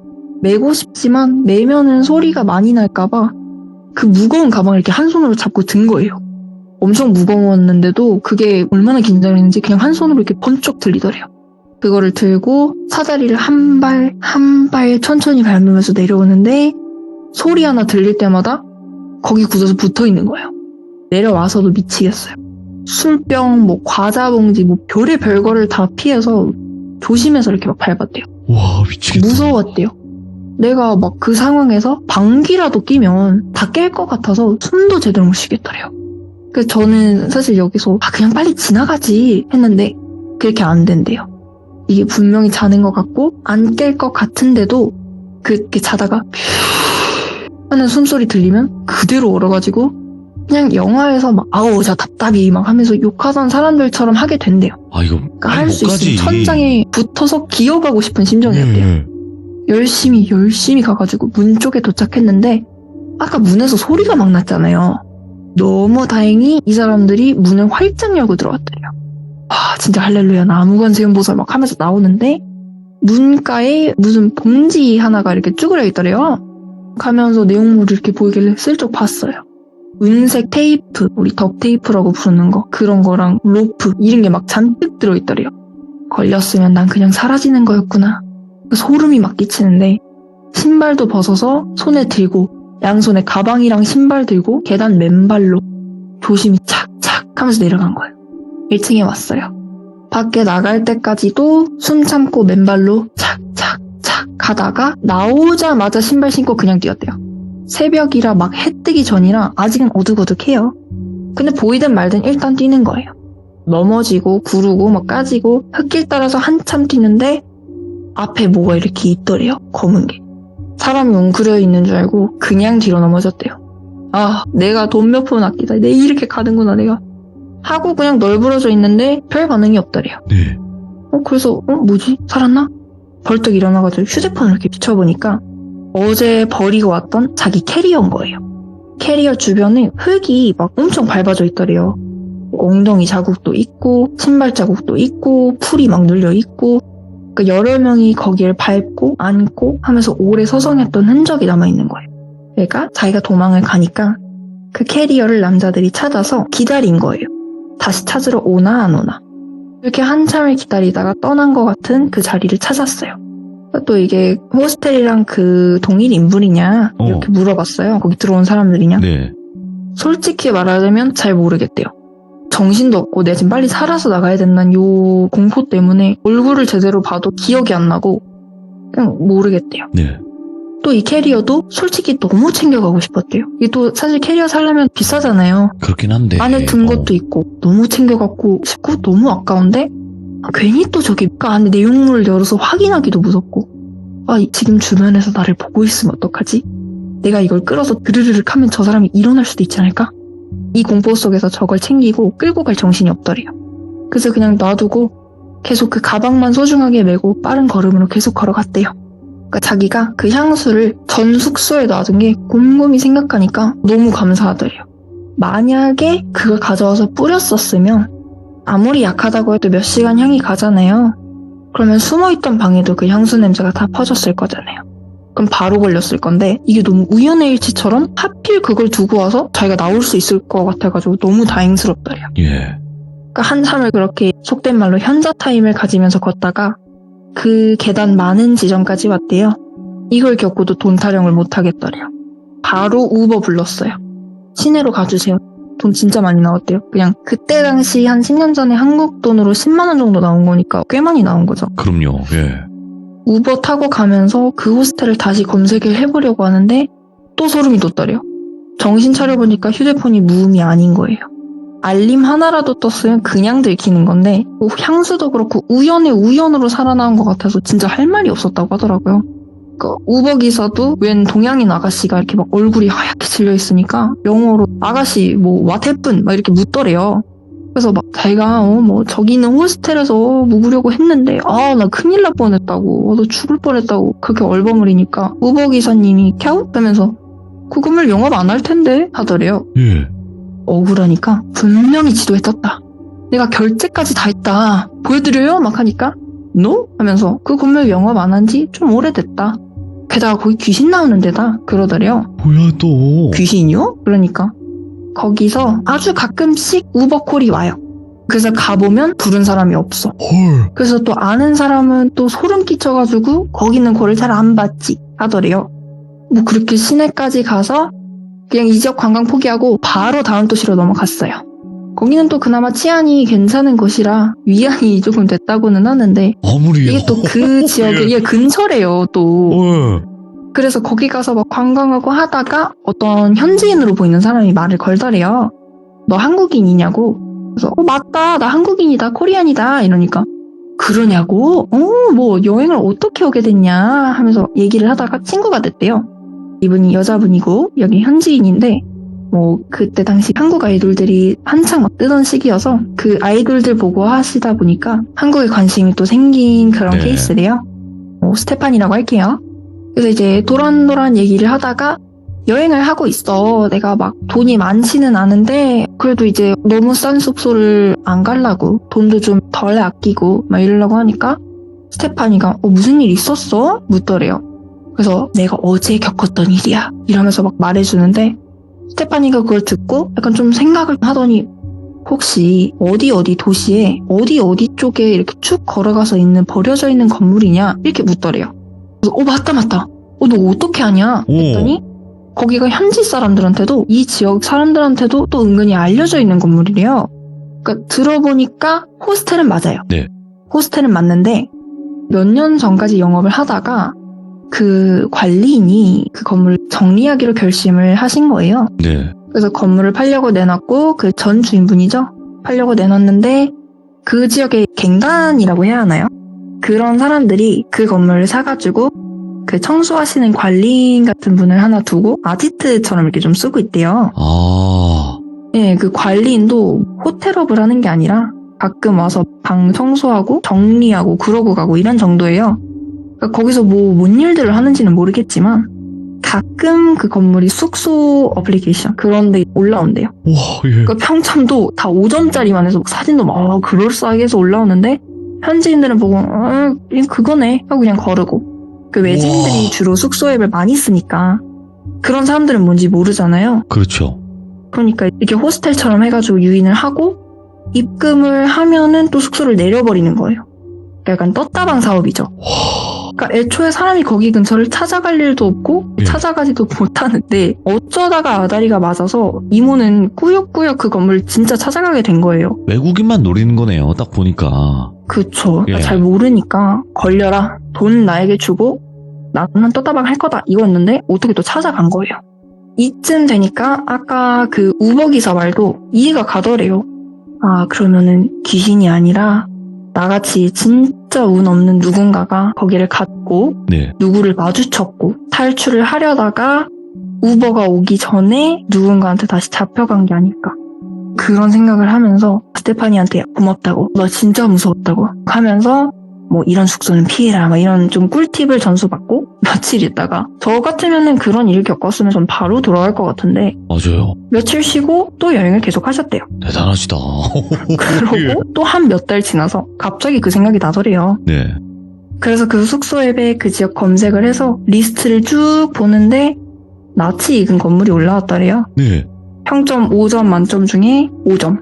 Speaker 2: 메고 싶지만 메면은 소리가 많이 날까봐 그 무거운 가방을 이렇게 한 손으로 잡고 든 거예요. 엄청 무거웠는데도 그게 얼마나 긴장을 했는지 그냥 한 손으로 이렇게 번쩍 들리더래요. 그거를 들고 사다리를 한 발 한 발 천천히 밟으면서 내려오는데 소리 하나 들릴 때마다 거기 굳어서 붙어 있는 거예요. 내려와서도 미치겠어요. 술병, 뭐 과자 봉지, 뭐 별의 별거를 다 피해서 조심해서 이렇게 막 밟았대요.
Speaker 1: 와, 미치겠다.
Speaker 2: 무서웠대요. 내가 막 그 상황에서 방귀라도 끼면 다 깰 것 같아서 숨도 제대로 못 쉬겠더래요. 그래서 저는 사실 여기서 그냥 빨리 지나가지 했는데 그렇게 안 된대요. 이게 분명히 자는 것 같고 안 깰 것 같은데도 그렇게 자다가 하는 숨소리 들리면 그대로 얼어가지고 그냥 영화에서 막 아우 저 답답이 막 하면서 욕하던 사람들처럼 하게 된대요.
Speaker 1: 아, 이거
Speaker 2: 그러니까 할 수 있으면 천장에 붙어서 기어가고 싶은 심정이었대요.
Speaker 1: 예.
Speaker 2: 열심히 가가지고 문 쪽에 도착했는데 아까 문에서 소리가 막 났잖아요. 너무 다행히 이 사람들이 문을 활짝 열고 들어왔대요. 아 진짜 할렐루야 나 아무건 세운보살 막 하면서 나오는데 문가에 무슨 봉지 하나가 이렇게 쭈그려 있더래요. 가면서 내용물을 이렇게 보이길래 슬쩍 봤어요. 은색 테이프, 우리 덕테이프라고 부르는 거 그런 거랑 로프 이런 게 막 잔뜩 들어있더래요. 걸렸으면 난 그냥 사라지는 거였구나. 소름이 막 끼치는데 신발도 벗어서 손에 들고 양손에 가방이랑 신발 들고 계단 맨발로 조심히 착착 하면서 내려간 거예요. 1층에 왔어요. 밖에 나갈 때까지도 숨 참고 맨발로 착착착 가다가 나오자마자 신발 신고 그냥 뛰었대요. 새벽이라 막 해 뜨기 전이라 아직은 어둑어둑해요. 근데 보이든 말든 일단 뛰는 거예요. 넘어지고 구르고 막 까지고 흙길 따라서 한참 뛰는데 앞에 뭐가 이렇게 있더래요. 검은 게. 사람이 웅크려 있는 줄 알고 그냥 뒤로 넘어졌대요. 아 내가 돈 몇 푼 아끼다. 내 이렇게 가는구나 내가. 하고 그냥 널브러져 있는데 별 반응이 없더래요.
Speaker 1: 네.
Speaker 2: 그래서 뭐지? 살았나? 벌떡 일어나가지고 휴대폰을 이렇게 비춰보니까 어제 버리고 왔던 자기 캐리어인 거예요. 캐리어 주변에 흙이 막 엄청 밟아져 있더래요. 엉덩이 자국도 있고 신발 자국도 있고 풀이 막 눌려 있고 그러니까 여러 명이 거기를 밟고 안고 하면서 오래 서성했던 흔적이 남아있는 거예요. 그러니까 자기가 도망을 가니까 그 캐리어를 남자들이 찾아서 기다린 거예요. 다시 찾으러 오나 안 오나. 이렇게 한참을 기다리다가 떠난 것 같은 그 자리를 찾았어요. 또 이게 호스텔이랑 그 동일 인물이냐 이렇게 물어봤어요. 거기 들어온 사람들이냐.
Speaker 1: 네.
Speaker 2: 솔직히 말하자면 잘 모르겠대요. 정신도 없고 내가 지금 빨리 살아서 나가야 된다는 요 공포 때문에 얼굴을 제대로 봐도 기억이 안 나고 그냥 모르겠대요.
Speaker 1: 네.
Speaker 2: 또 이 캐리어도 솔직히 너무 챙겨가고 싶었대요. 이게 또 사실 캐리어 사려면 비싸잖아요.
Speaker 1: 그렇긴 한데.
Speaker 2: 안에 든 것도 있고 너무 챙겨갖고 싶고 너무 아까운데 괜히 또 저기 그 안에 내용물을 열어서 확인하기도 무섭고 지금 주변에서 나를 보고 있으면 어떡하지? 내가 이걸 끌어서 드르르륵 하면 저 사람이 일어날 수도 있지 않을까? 이 공포 속에서 저걸 챙기고 끌고 갈 정신이 없더래요. 그래서 그냥 놔두고 계속 그 가방만 소중하게 메고 빠른 걸음으로 계속 걸어갔대요. 그러니까 자기가 그 향수를 전 숙소에 놔둔 게 곰곰이 생각하니까 너무 감사하더래요. 만약에 그걸 가져와서 뿌렸었으면 아무리 약하다고 해도 몇 시간 향이 가잖아요. 그러면 숨어있던 방에도 그 향수 냄새가 다 퍼졌을 거잖아요. 그럼 바로 걸렸을 건데 이게 너무 우연의 일치처럼 하필 그걸 두고 와서 자기가 나올 수 있을 것 같아가지고 너무 다행스럽더래요.
Speaker 1: 예.
Speaker 2: 그러니까 한참을 그렇게 속된 말로 현자 타임을 가지면서 걷다가 그 계단 많은 지점까지 왔대요. 이걸 겪고도 돈 타령을 못 하겠더래요. 바로 우버 불렀어요. 시내로 가주세요. 돈 진짜 많이 나왔대요. 그냥 그때 당시 한 10년 전에 한국 돈으로 10만 원 정도 나온 거니까 꽤 많이 나온 거죠.
Speaker 1: 그럼요. 예.
Speaker 2: 우버 타고 가면서 그 호스텔을 다시 검색을 해보려고 하는데 또 소름이 돋더래요. 정신 차려보니까 휴대폰이 무음이 아닌 거예요. 알림 하나라도 떴으면 그냥 들키는 건데 뭐 향수도 그렇고 우연의 우연으로 살아나온 것 같아서 진짜 할 말이 없었다고 하더라고요. 그 우버 기사도 웬 동양인 아가씨가 이렇게 막 얼굴이 하얗게 질려 있으니까 영어로 아가씨 뭐 what happened 막 이렇게 묻더래요. 그래서 막 자기가 뭐 저기 있는 호스텔에서 묵으려고 했는데 나 큰일 날 뻔했다고 너 죽을 뻔했다고 그렇게 얼버무리니까 우버 기사님이 캬우? 하면서 그거면 영업 안 할 텐데 하더래요.
Speaker 1: 예.
Speaker 2: 억울하니까 분명히 지도에 떴다. 내가 결제까지 다 했다. 보여드려요? 막 하니까 No? 하면서 그 건물 영업 안 한 지 좀 오래됐다. 게다가 거기 귀신 나오는 데다 그러더래요.
Speaker 1: 뭐야 또.
Speaker 2: 귀신이요? 그러니까 거기서 아주 가끔씩 우버콜이 와요. 그래서 가보면 부른 사람이 없어.
Speaker 1: 헐.
Speaker 2: 그래서 또 아는 사람은 또 소름 끼쳐가지고 거기는 콜을 잘 안 받지 하더래요. 뭐 그렇게 시내까지 가서 그냥 이 지역 관광 포기하고 바로 다음 도시로 넘어갔어요. 거기는 또 그나마 치안이 괜찮은 곳이라 위안이 조금 됐다고는 하는데
Speaker 1: 아무리요.
Speaker 2: 이게 또 그 지역에 이게 근처래요 또. 그래서 거기 가서 막 관광하고 하다가 어떤 현지인으로 보이는 사람이 말을 걸더래요. 너 한국인이냐고. 그래서 맞다 나 한국인이다 코리안이다 이러니까 그러냐고? 뭐 여행을 어떻게 오게 됐냐 하면서 얘기를 하다가 친구가 됐대요. 이분이 여자분이고 여기 현지인인데 뭐 그때 당시 한국 아이돌들이 한창 막 뜨던 시기여서 그 아이돌들 보고 하시다 보니까 한국에 관심이 또 생긴 그런
Speaker 1: 네.
Speaker 2: 케이스래요. 스테판이라고 할게요. 그래서 이제 도란도란 얘기를 하다가 여행을 하고 있어. 내가 막 돈이 많지는 않은데 그래도 이제 너무 싼 숙소를 안 가려고 돈도 좀 덜 아끼고 막 이러려고 하니까 스테파니가 무슨 일 있었어? 묻더래요. 그래서 내가 어제 겪었던 일이야 이러면서 막 말해주는데 스테파니가 그걸 듣고 약간 좀 생각을 하더니 혹시 어디 도시에 어디 쪽에 이렇게 쭉 걸어가서 있는 버려져 있는 건물이냐 이렇게 묻더래요. 그래서 맞다. 너 어떻게 아냐? 했더니 거기가 현지 사람들한테도 이 지역 사람들한테도 또 은근히 알려져 있는 건물이래요. 그러니까 들어보니까 호스텔은 맞아요.
Speaker 1: 네.
Speaker 2: 호스텔은 맞는데 몇 년 전까지 영업을 하다가 그 관리인이 그 건물을 정리하기로 결심을 하신 거예요.
Speaker 1: 네.
Speaker 2: 그래서 건물을 팔려고 내놨고 그 전 주인분이죠. 팔려고 내놨는데 그 지역의 갱단이라고 해야 하나요? 그런 사람들이 그 건물을 사가지고 그 청소하시는 관리인 같은 분을 하나 두고 아지트처럼 이렇게 좀 쓰고 있대요.
Speaker 1: 아.
Speaker 2: 예, 그 관리인도 호텔업을 하는 게 아니라 가끔 와서 방 청소하고 정리하고 그러고 가고 이런 정도예요. 그러니까 거기서 뭔 일들을 하는지는 모르겠지만 가끔 그 건물이 숙소 어플리케이션 그런 데 올라온대요.
Speaker 1: 와, 예.
Speaker 2: 그러니까 평점도 다 5점짜리만 해서 사진도 막 그럴싸하게 해서 올라오는데 현지인들은 보고 그거네 하고 그냥 거르고 그 외지인들이
Speaker 1: 우와.
Speaker 2: 주로 숙소 앱을 많이 쓰니까 그런 사람들은 뭔지 모르잖아요.
Speaker 1: 그렇죠.
Speaker 2: 그러니까 이렇게 호스텔처럼 해가지고 유인을 하고 입금을 하면은 또 숙소를 내려버리는 거예요. 약간 떴다방 사업이죠. 그러니까 애초에 사람이 거기 근처를 찾아갈 일도 없고
Speaker 1: 예.
Speaker 2: 찾아가지도 못하는데 어쩌다가 아다리가 맞아서 이모는 꾸역꾸역 그 건물 진짜 찾아가게 된 거예요.
Speaker 1: 외국인만 노리는 거네요. 딱 보니까.
Speaker 2: 그쵸.
Speaker 1: 예.
Speaker 2: 잘 모르니까 걸려라. 돈 나에게 주고 나는 떴다방 할 거다 이거였는데 어떻게 또 찾아간 거예요. 이쯤 되니까 아까 그 우버기사 말도 이해가 가더래요. 아 그러면은 귀신이 아니라 나같이 진짜 운 없는 누군가가 거기를 갔고
Speaker 1: 네.
Speaker 2: 누구를 마주쳤고 탈출을 하려다가 우버가 오기 전에 누군가한테 다시 잡혀간 게 아닐까. 그런 생각을 하면서 스테파니한테 고맙다고 너 진짜 무서웠다고 하면서 뭐 이런 숙소는 피해라 막 이런 좀 꿀팁을 전수받고 며칠 있다가 저 같으면은 그런 일을 겪었으면 전 바로 돌아갈 것 같은데
Speaker 1: 맞아요.
Speaker 2: 며칠 쉬고 또 여행을 계속 하셨대요.
Speaker 1: 대단하시다.
Speaker 2: 그러고 또 한 몇 달 지나서 갑자기 그 생각이 나더래요.
Speaker 1: 네.
Speaker 2: 그래서 그 숙소 앱에 그 지역 검색을 해서 리스트를 쭉 보는데 낯이 익은 건물이 올라왔더래요.
Speaker 1: 네.
Speaker 2: 평점 5점 만점 중에 5점.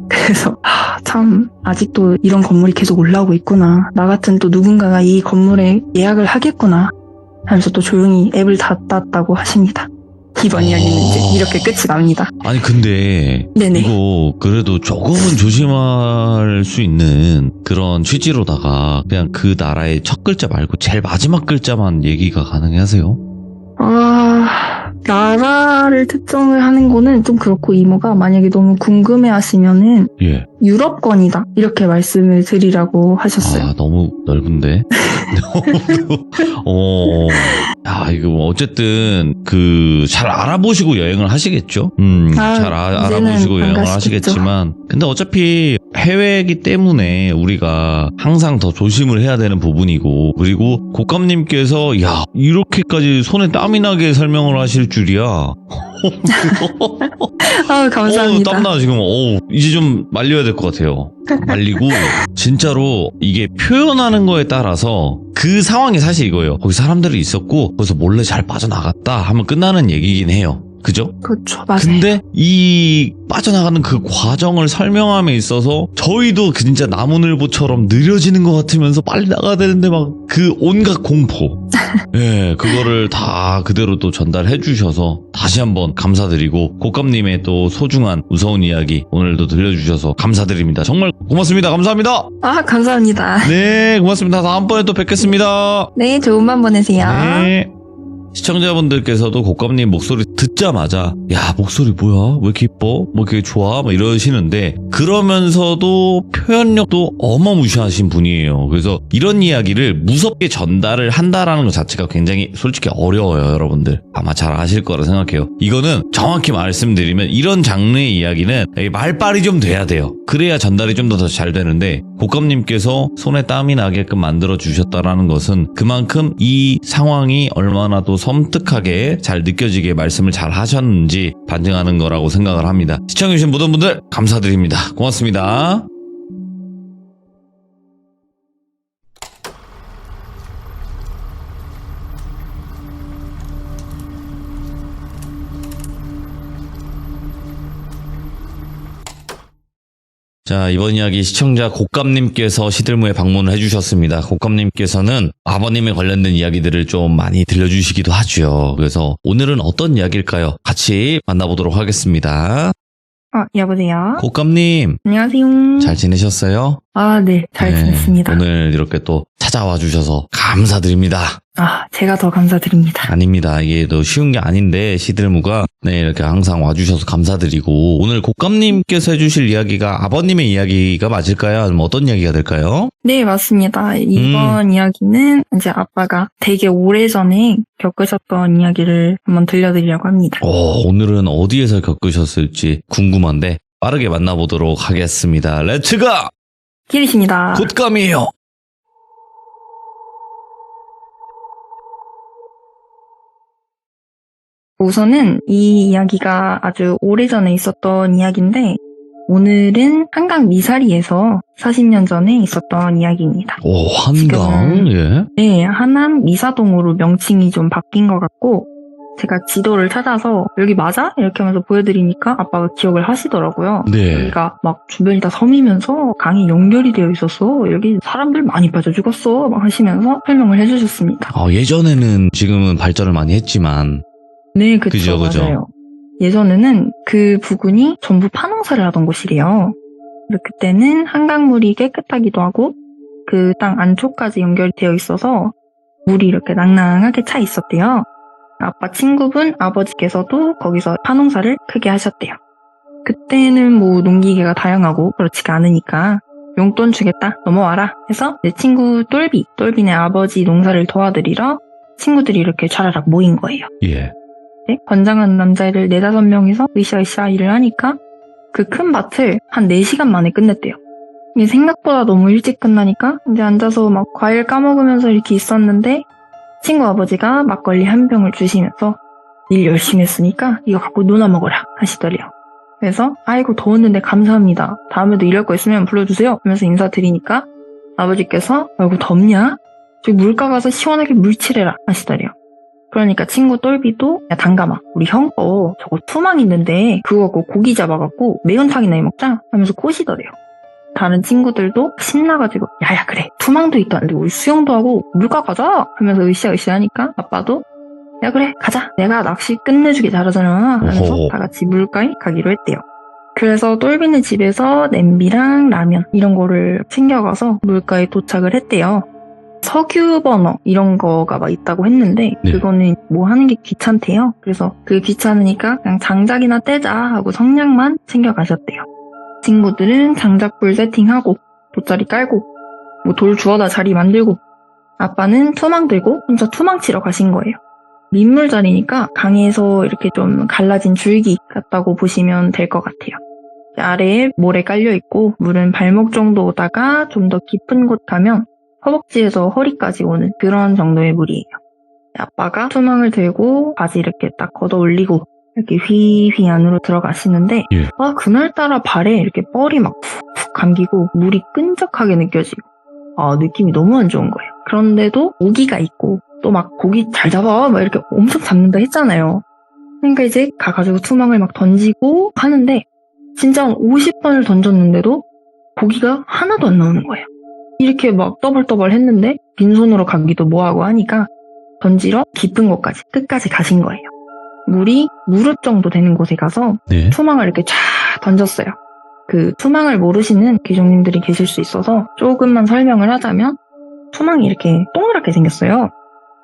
Speaker 2: 그래서 참 아직도 이런 건물이 계속 올라오고 있구나. 나 같은 또 누군가가 이 건물에 예약을 하겠구나 하면서 또 조용히 앱을 닫았다고 하십니다. 이번 이야기는 이제 이렇게 끝이 납니다.
Speaker 1: 아니 근데
Speaker 2: 네네.
Speaker 1: 이거 그래도 조금은 조심할 수 있는 그런 취지로다가 그냥 그 나라의 첫 글자 말고 제일 마지막 글자만 얘기가 가능하세요?
Speaker 2: 나라를 특정을 하는 거는 좀 그렇고 이모가 만약에 너무 궁금해 하시면은
Speaker 1: 예.
Speaker 2: 유럽권이다 이렇게 말씀을 드리라고 하셨어요.
Speaker 1: 아 너무 넓은데. 야 이거 뭐 어쨌든 그 잘 알아보시고 여행을 하시겠죠. 잘 알아보시고 여행을 하시겠지만 근데 어차피 해외이기 때문에 우리가 항상 더 조심을 해야 되는 부분이고 그리고 고감님께서 야 이렇게까지 손에 땀이 나게 설명을 하실 줄이야.
Speaker 2: 감사합니다.
Speaker 1: 땀나 지금. 이제 좀 말려야 될 것 같아요. 말리고 진짜로 이게 표현하는 거에 따라서 그 상황이 사실 이거예요. 거기 사람들이 있었고 거기서 몰래 잘 빠져나갔다 하면 끝나는 얘기긴 해요. 그죠?
Speaker 2: 그렇죠. 맞아요.
Speaker 1: 근데 이 빠져나가는 그 과정을 설명함에 있어서 저희도 진짜 나무늘보처럼 느려지는 것 같으면서 빨리 나가야 되는데 막 그 온갖 공포 예, 그거를 다 그대로 또 전달해 주셔서 다시 한번 감사드리고 곶감님의 또 소중한 무서운 이야기 오늘도 들려주셔서 감사드립니다. 정말 고맙습니다. 감사합니다.
Speaker 2: 아, 감사합니다.
Speaker 1: 네, 고맙습니다. 다음번에 또 뵙겠습니다.
Speaker 2: 네, 좋은 밤 보내세요.
Speaker 1: 네. 시청자분들께서도 곶감님 목소리 듣자마자 야 목소리 뭐야 왜 이렇게 이뻐 뭐 이렇게 좋아 막 이러시는데 그러면서도 표현력도 어마무시하신 분이에요. 그래서 이런 이야기를 무섭게 전달을 한다라는 것 자체가 굉장히 솔직히 어려워요. 여러분들 아마 잘 아실 거라 생각해요. 이거는 정확히 말씀드리면 이런 장르의 이야기는 말빨이 좀 돼야 돼요. 그래야 전달이 좀 더 잘 되는데 곶감님께서 손에 땀이 나게끔 만들어 주셨다라는 것은 그만큼 이 상황이 얼마나 또 섬뜩하게 잘 느껴지게 말씀을 잘 하셨는지 반증하는 거라고 생각을 합니다. 시청해주신 모든 분들 감사드립니다. 고맙습니다. 자, 이번 이야기 시청자 곶감님께서 시들무에 방문을 해주셨습니다. 곶감님께서는 아버님에 관련된 이야기들을 좀 많이 들려주시기도 하죠. 그래서 오늘은 어떤 이야기일까요? 같이 만나보도록 하겠습니다.
Speaker 2: 여보세요?
Speaker 1: 곶감님,
Speaker 2: 안녕하세요.
Speaker 1: 잘 지내셨어요?
Speaker 2: 아, 네, 잘
Speaker 1: 네,
Speaker 2: 지냈습니다.
Speaker 1: 오늘 이렇게 또 찾아와 주셔서 감사드립니다.
Speaker 2: 아, 제가 더 감사드립니다.
Speaker 1: 아닙니다. 이게 또 쉬운 게 아닌데 시들무가 네, 이렇게 항상 와주셔서 감사드리고 오늘 곶감님께서 해주실 이야기가 아버님의 이야기가 맞을까요? 아니면 어떤 이야기가 될까요?
Speaker 2: 네, 맞습니다. 이번 이야기는 이제 아빠가 되게 오래전에 겪으셨던 이야기를 한번 들려드리려고 합니다.
Speaker 1: 오늘은 어디에서 겪으셨을지 궁금한데 빠르게 만나보도록 하겠습니다. 렛츠고!
Speaker 2: 기리십니다.
Speaker 1: 곶감이에요.
Speaker 2: 우선은 이 이야기가 아주 오래전에 있었던 이야기인데 오늘은 한강 미사리에서 40년 전에 있었던 이야기입니다.
Speaker 1: 오, 한강?
Speaker 2: 지금은-
Speaker 1: 예.
Speaker 2: 네, 하남 미사동으로 명칭이 좀 바뀐 것 같고 제가 지도를 찾아서 여기 맞아? 이렇게 하면서 보여드리니까 아빠가 기억을 하시더라고요.
Speaker 1: 네.
Speaker 2: 여기가 막 주변이 다 섬이면서 강이 연결이 되어 있었어. 여기 사람들 많이 빠져 죽었어. 막 하시면서 설명을 해주셨습니다.
Speaker 1: 예전에는 지금은 발전을 많이 했지만
Speaker 2: 네, 그쵸,
Speaker 1: 그죠.
Speaker 2: 맞아요. 예전에는 그 부근이 전부 파농사를 하던 곳이래요. 그리고 그때는 한강물이 깨끗하기도 하고 그 땅 안쪽까지 연결되어 있어서 물이 이렇게 낭낭하게 차 있었대요. 아빠 친구분 아버지께서도 거기서 파농사를 크게 하셨대요. 그때는 뭐 농기계가 다양하고 그렇지가 않으니까 용돈 주겠다 넘어와라 해서 내 친구 똘비네 아버지 농사를 도와드리러 친구들이 이렇게 촤라락 모인 거예요.
Speaker 1: 예.
Speaker 2: 네, 건장한 남자애들 4-5명이서 으쌰으쌰 일을 하니까 그 큰 밭을 한 4시간 만에 끝냈대요. 이게 생각보다 너무 일찍 끝나니까 이제 앉아서 막 과일 까먹으면서 이렇게 있었는데 친구 아버지가 막걸리 한 병을 주시면서 일 열심히 했으니까 이거 갖고 누나 먹어라 하시더래요. 그래서 아이고 더웠는데 감사합니다. 다음에도 이럴 거 있으면 불러주세요 하면서 인사드리니까 아버지께서 아이고 덥냐? 저기 물가 가서 시원하게 물칠해라 하시더래요. 그러니까 친구 똘비도 야 단감아 우리 형 거 저거 투망 있는데 그거 갖고 고기 잡아갖고 매운탕이나 해먹자 하면서 꼬시더래요. 다른 친구들도 신나가지고 야야 그래 투망도 있다는데 우리 수영도 하고 물가 가자 하면서 으쌰으쌰 하니까 아빠도 야 그래 가자 내가 낚시 끝내주기 잘하잖아 하면서
Speaker 1: 오호.
Speaker 2: 다 같이 물가에 가기로 했대요. 그래서 똘비네 집에서 냄비랑 라면 이런 거를 챙겨가서 물가에 도착을 했대요. 석유 버너 이런 거가 막 있다고 했는데
Speaker 1: 네.
Speaker 2: 그거는 뭐 하는 게 귀찮대요. 그래서 그 귀찮으니까 그냥 장작이나 떼자 하고 성냥만 챙겨가셨대요. 친구들은 장작불 세팅하고 돗자리 깔고 뭐 돌 주워다 자리 만들고 아빠는 투망 들고 혼자 투망 치러 가신 거예요. 민물자리니까 강에서 이렇게 좀 갈라진 줄기 같다고 보시면 될 것 같아요. 아래에 모래 깔려있고 물은 발목 정도 오다가 좀 더 깊은 곳 가면 허벅지에서 허리까지 오는 그런 정도의 물이에요. 아빠가 투망을 들고 바지 이렇게 딱 걷어 올리고 이렇게 휘휘 안으로 들어가시는데
Speaker 1: 예.
Speaker 2: 그날따라 발에 이렇게 뻘이 막 푹푹 감기고 물이 끈적하게 느껴지고 느낌이 너무 안 좋은 거예요. 그런데도 모기가 있고 또 막 고기 잘 잡아 막 이렇게 엄청 잡는다 했잖아요. 그러니까 이제 가가지고 투망을 막 던지고 하는데 진짜 한 50번을 던졌는데도 고기가 하나도 안 나오는 거예요. 이렇게 막 떠벌떠벌 했는데 빈손으로 가기도 뭐하고 하니까 던지러 깊은 곳까지 끝까지 가신 거예요. 물이 무릎 정도 되는 곳에 가서
Speaker 1: 네.
Speaker 2: 투망을 이렇게 쫙 던졌어요. 그 투망을 모르시는 귀족님들이 계실 수 있어서 조금만 설명을 하자면 투망이 이렇게 동그랗게 생겼어요.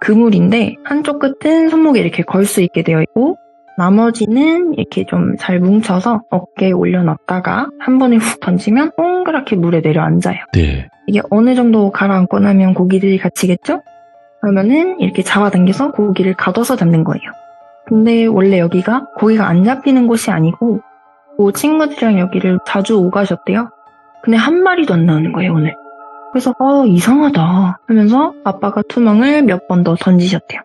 Speaker 2: 그물인데 한쪽 끝은 손목에 이렇게 걸 수 있게 되어 있고 나머지는 이렇게 좀 잘 뭉쳐서 어깨에 올려놨다가 한 번에 훅 던지면 동그랗게 물에 내려앉아요.
Speaker 1: 네.
Speaker 2: 이게 어느 정도 가라앉고 나면 고기들이 갇히겠죠? 그러면은 이렇게 잡아당겨서 고기를 가둬서 잡는 거예요. 근데 원래 여기가 고기가 안 잡히는 곳이 아니고 그 친구들이랑 여기를 자주 오가셨대요. 근데 한 마리도 안 나오는 거예요, 오늘. 그래서 이상하다 하면서 아빠가 투망을 몇 번 더 던지셨대요.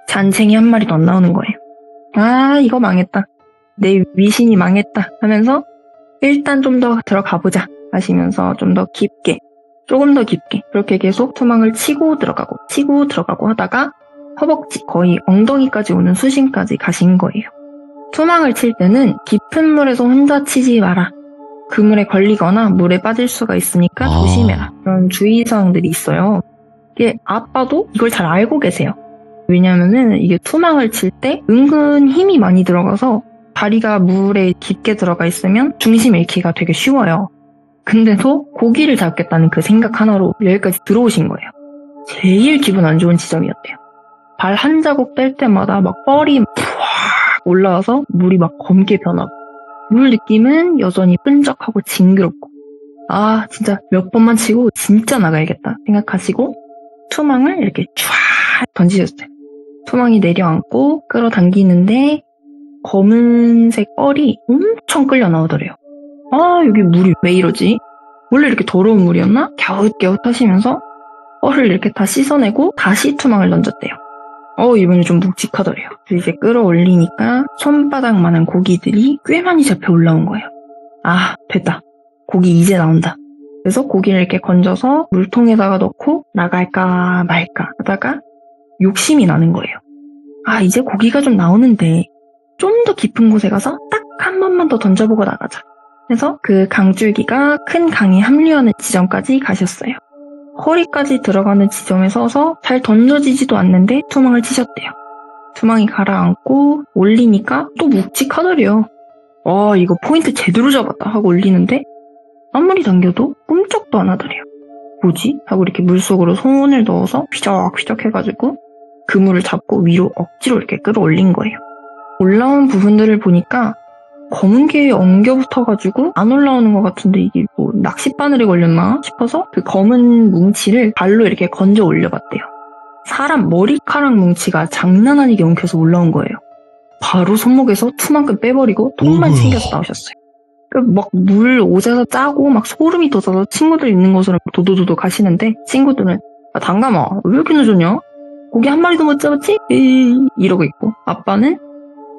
Speaker 2: 잔챙이 한 마리도 안 나오는 거예요. 아, 이거 망했다. 내 위신이 망했다 하면서 일단 좀 더 들어가 보자 하시면서 좀 더 깊게, 조금 더 깊게 그렇게 계속 투망을 치고 들어가고 하다가 허벅지 거의 엉덩이까지 오는 수심까지 가신 거예요. 투망을 칠 때는 깊은 물에서 혼자 치지 마라. 그물에 걸리거나 물에 빠질 수가 있으니까 조심해라. 그런 주의사항들이 있어요. 이게 아빠도 이걸 잘 알고 계세요. 왜냐면은 이게 투망을 칠 때 은근 힘이 많이 들어가서 다리가 물에 깊게 들어가 있으면 중심 잃기가 되게 쉬워요. 근데도 고기를 잡겠다는 그 생각 하나로 여기까지 들어오신 거예요. 제일 기분 안 좋은 지점이었대요. 발 한 자국 뗄 때마다 막 뻘이 푸악 올라와서 물이 막 검게 변하고 물 느낌은 여전히 끈적하고 징그럽고 진짜 몇 번만 치고 진짜 나가야겠다 생각하시고 투망을 이렇게 쫙 던지셨어요. 투망이 내려앉고 끌어당기는데 검은색 뻘이 엄청 끌려 나오더래요. 여기 물이 왜 이러지? 원래 이렇게 더러운 물이었나? 갸웃갸웃 하시면서 뻘을 이렇게 다 씻어내고 다시 투망을 던졌대요. 이번에 좀 묵직하더래요. 그래서 이제 끌어올리니까 손바닥만한 고기들이 꽤 많이 잡혀 올라온 거예요. 됐다. 고기 이제 나온다. 그래서 고기를 이렇게 건져서 물통에다가 넣고 나갈까 말까 하다가 욕심이 나는 거예요. 이제 고기가 좀 나오는데 좀 더 깊은 곳에 가서 딱 한 번만 더 던져보고 나가자. 그래서 그 강줄기가 큰 강에 합류하는 지점까지 가셨어요. 허리까지 들어가는 지점에 서서 잘 던져지지도 않는데 투망을 치셨대요. 투망이 가라앉고 올리니까 또 묵직하더래요. 이거 포인트 제대로 잡았다 하고 올리는데 아무리 당겨도 꿈쩍도 안 하더래요. 뭐지? 하고 이렇게 물속으로 손을 넣어서 휘적휘적 해가지고 그물을 잡고 위로 억지로 이렇게 끌어올린 거예요. 올라온 부분들을 보니까 검은 게에 엉겨 붙어가지고 안 올라오는 것 같은데 이게 뭐 낚싯바늘에 걸렸나 싶어서 그 검은 뭉치를 발로 이렇게 건져 올려봤대요. 사람 머리카락 뭉치가 장난 아니게 엉켜서 올라온 거예요. 바로 손목에서 투만큼 빼버리고 통만 챙겨서 나오셨어요. 막 물 옷에서 짜고 막 소름이 돋아서 친구들 있는 곳으로 도도도도 가시는데 친구들은 당감아 왜 이렇게 늦었냐? 고기 한 마리도 못 잡았지? 에이 이러고 있고 아빠는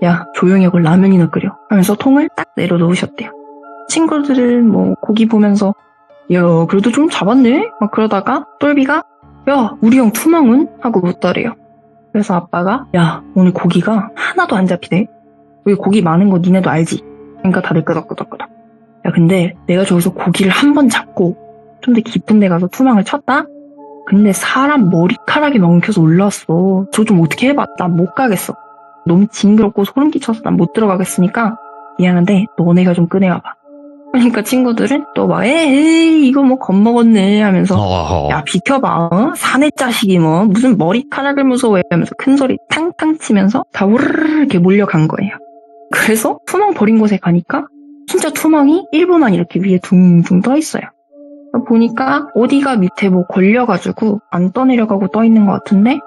Speaker 2: 야 조용히 하고 라면이나 끓여 하면서 통을 딱 내려놓으셨대요. 친구들은 뭐 고기 보면서 야 그래도 좀 잡았네? 막 그러다가 똘비가 야 우리 형 투망은? 하고 묻더래요. 그래서 아빠가 야 오늘 고기가 하나도 안 잡히네. 여기 고기 많은 거 니네도 알지? 그러니까 다들 끄덕끄덕끄덕. 야 근데 내가 저기서 고기를 한 번 잡고 좀 더 깊은 데 가서 투망을 쳤다? 근데 사람 머리카락이 엉켜서 올라왔어. 저 좀 어떻게 해봐. 난 못 가겠어. 너무 징그럽고 소름 끼쳐서 난 못 들어가겠으니까 미안한데 너네가 좀 꺼내와봐. 그러니까 친구들은 또 막 에이 이거 뭐 겁먹었네 하면서 야 비켜봐 사내 자식이 뭐 무슨 머리카락을 무서워해 하면서 큰소리 탕탕 치면서 다 우르르 이렇게 몰려간 거예요. 그래서 투망 버린 곳에 가니까 진짜 투망이 1부만 이렇게 위에 둥둥 떠 있어요. 보니까 어디가 밑에 뭐 걸려가지고 안 떠내려가고 떠 있는 것 같은데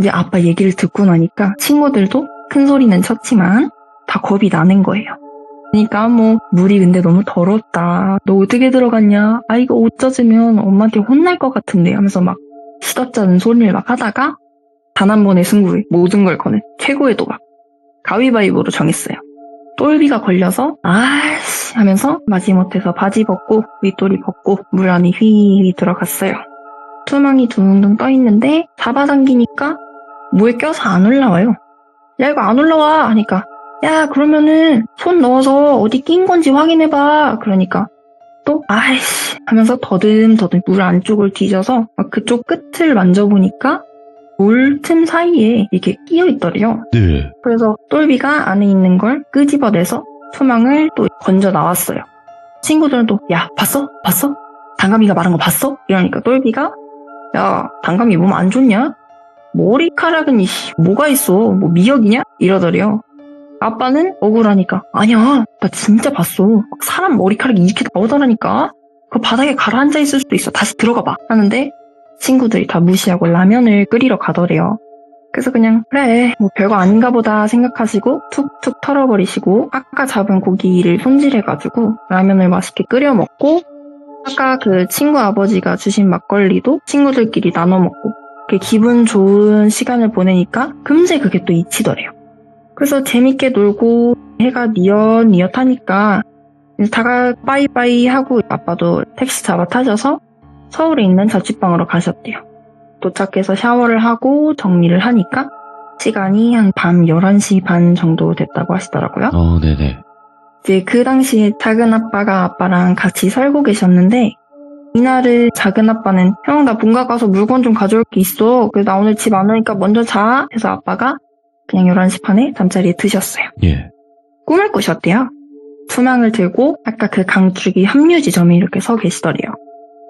Speaker 2: 이제 아빠 얘기를 듣고 나니까 친구들도 큰 소리는 쳤지만 다 겁이 나는 거예요. 그러니까 뭐 물이 근데 너무 더럽다. 너 어떻게 들어갔냐? 이거 옷 젖으면 엄마한테 혼날 것 같은데 하면서 막 시덥잖은 소리를 막 하다가 단 한 번의 승부에 모든 걸 거는 최고의 도박. 가위바위보로 정했어요. 똘비가 걸려서 아씨 하면서 마지못해서 바지 벗고 윗도리 벗고 물 안에 휘휘 들어갔어요. 투망이 둥둥 떠 있는데 잡아당기니까 뭐에 껴서 안 올라와요. 야 이거 안 올라와 하니까 야, 그러면은 손 넣어서 어디 낀 건지 확인해봐. 그러니까 또 아이씨 하면서 더듬더듬 물 안쪽을 뒤져서 막 그쪽 끝을 만져보니까 물 틈 사이에 이렇게 끼어 있더래요.
Speaker 1: 네.
Speaker 2: 그래서 똘비가 안에 있는 걸 끄집어내서 투망을 또 건져 나왔어요. 친구들은 또 야, 봤어? 봤어? 단감이가 말한 거 봤어? 이러니까 똘비가 야, 단감이 몸 안 좋냐? 머리카락은 뭐가 있어? 뭐 미역이냐? 이러더래요. 아빠는 억울하니까 아니야, 나 진짜 봤어. 막 사람 머리카락이 이렇게 나오더라니까. 그 바닥에 가라앉아 있을 수도 있어. 다시 들어가 봐. 하는데 친구들이 다 무시하고 라면을 끓이러 가더래요. 그래서 그냥 그래 뭐 별거 아닌가 보다 생각하시고 툭툭 털어버리시고 아까 잡은 고기를 손질해가지고 라면을 맛있게 끓여 먹고 아까 그 친구 아버지가 주신 막걸리도 친구들끼리 나눠 먹고 기분 좋은 시간을 보내니까 금세 그게 또 잊히더래요. 그래서 재밌게 놀고 해가 뉘엿뉘엿하니까 다가 빠이빠이 하고 아빠도 택시 잡아 타셔서 서울에 있는 자취방으로 가셨대요. 도착해서 샤워를 하고 정리를 하니까 시간이 한 밤 11시 반 정도 됐다고 하시더라고요.
Speaker 1: 네네.
Speaker 2: 이제 그 당시에 작은 아빠가 아빠랑 같이 살고 계셨는데 이날은 작은 아빠는 형, 나 본가 가서 물건 좀 가져올 게 있어. 그래서 나 오늘 집 안 오니까 먼저 자. 해서 아빠가 그냥 11시 반에 잠자리에 드셨어요.
Speaker 1: 예.
Speaker 2: 꿈을 꾸셨대요. 투망을 들고 아까 그 강줄기 합류 지점에 이렇게 서 계시더래요.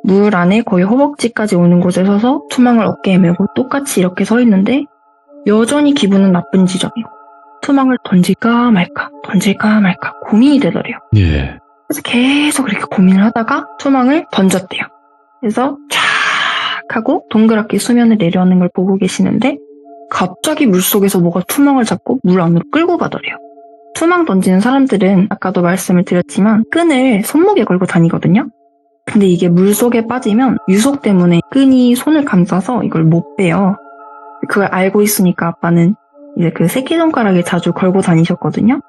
Speaker 2: 물 안에 거의 허벅지까지 오는 곳에 서서 투망을 어깨에 메고 똑같이 이렇게 서 있는데 여전히 기분은 나쁜 지점이고 투망을 던질까 말까 고민이 되더래요.
Speaker 1: 예.
Speaker 2: 그래서 계속 그렇게 고민을 하다가 투망을 던졌대요. 그래서 쫙 하고 동그랗게 수면에 내려오는 걸 보고 계시는데 갑자기 물속에서 뭐가 투망을 잡고 물 안으로 끌고 가더래요. 투망 던지는 사람들은 아까도 말씀을 드렸지만 끈을 손목에 걸고 다니거든요. 근데 이게 물속에 빠지면 유속 때문에 끈이 손을 감싸서 이걸 못 빼요. 그걸 알고 있으니까 아빠는 이제 그 새끼손가락에 자주 걸고 다니셨거든요.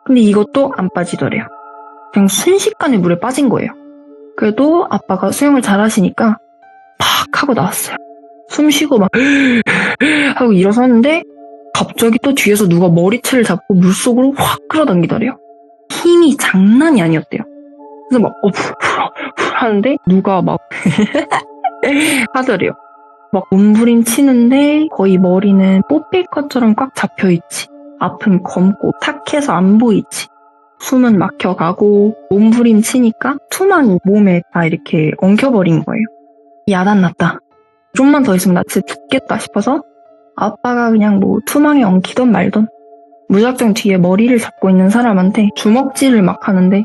Speaker 2: 근데 이것도 안 빠지더래요. 그냥 순식간에 물에 빠진 거예요. 그래도 아빠가 수영을 잘하시니까 팍 하고 나왔어요. 숨 쉬고 막 하고 일어섰는데 갑자기 또 뒤에서 누가 머리채를 잡고 물속으로 확 끌어당기더래요. 힘이 장난이 아니었대요. 그래서 막 하는데 누가 막 하더래요. 막 몸부림치는데 거의 머리는 뽑힐 것처럼 꽉 잡혀있지. 앞은 검고 탁해서 안 보이지. 숨은 막혀가고 몸부림치니까 투망이 몸에 다 이렇게 엉켜버린 거예요. 야단났다. 좀만 더 있으면 나 진짜 죽겠다 싶어서 아빠가 그냥 뭐 투망에 엉키던 말던 무작정 뒤에 머리를 잡고 있는 사람한테 주먹질을 막 하는데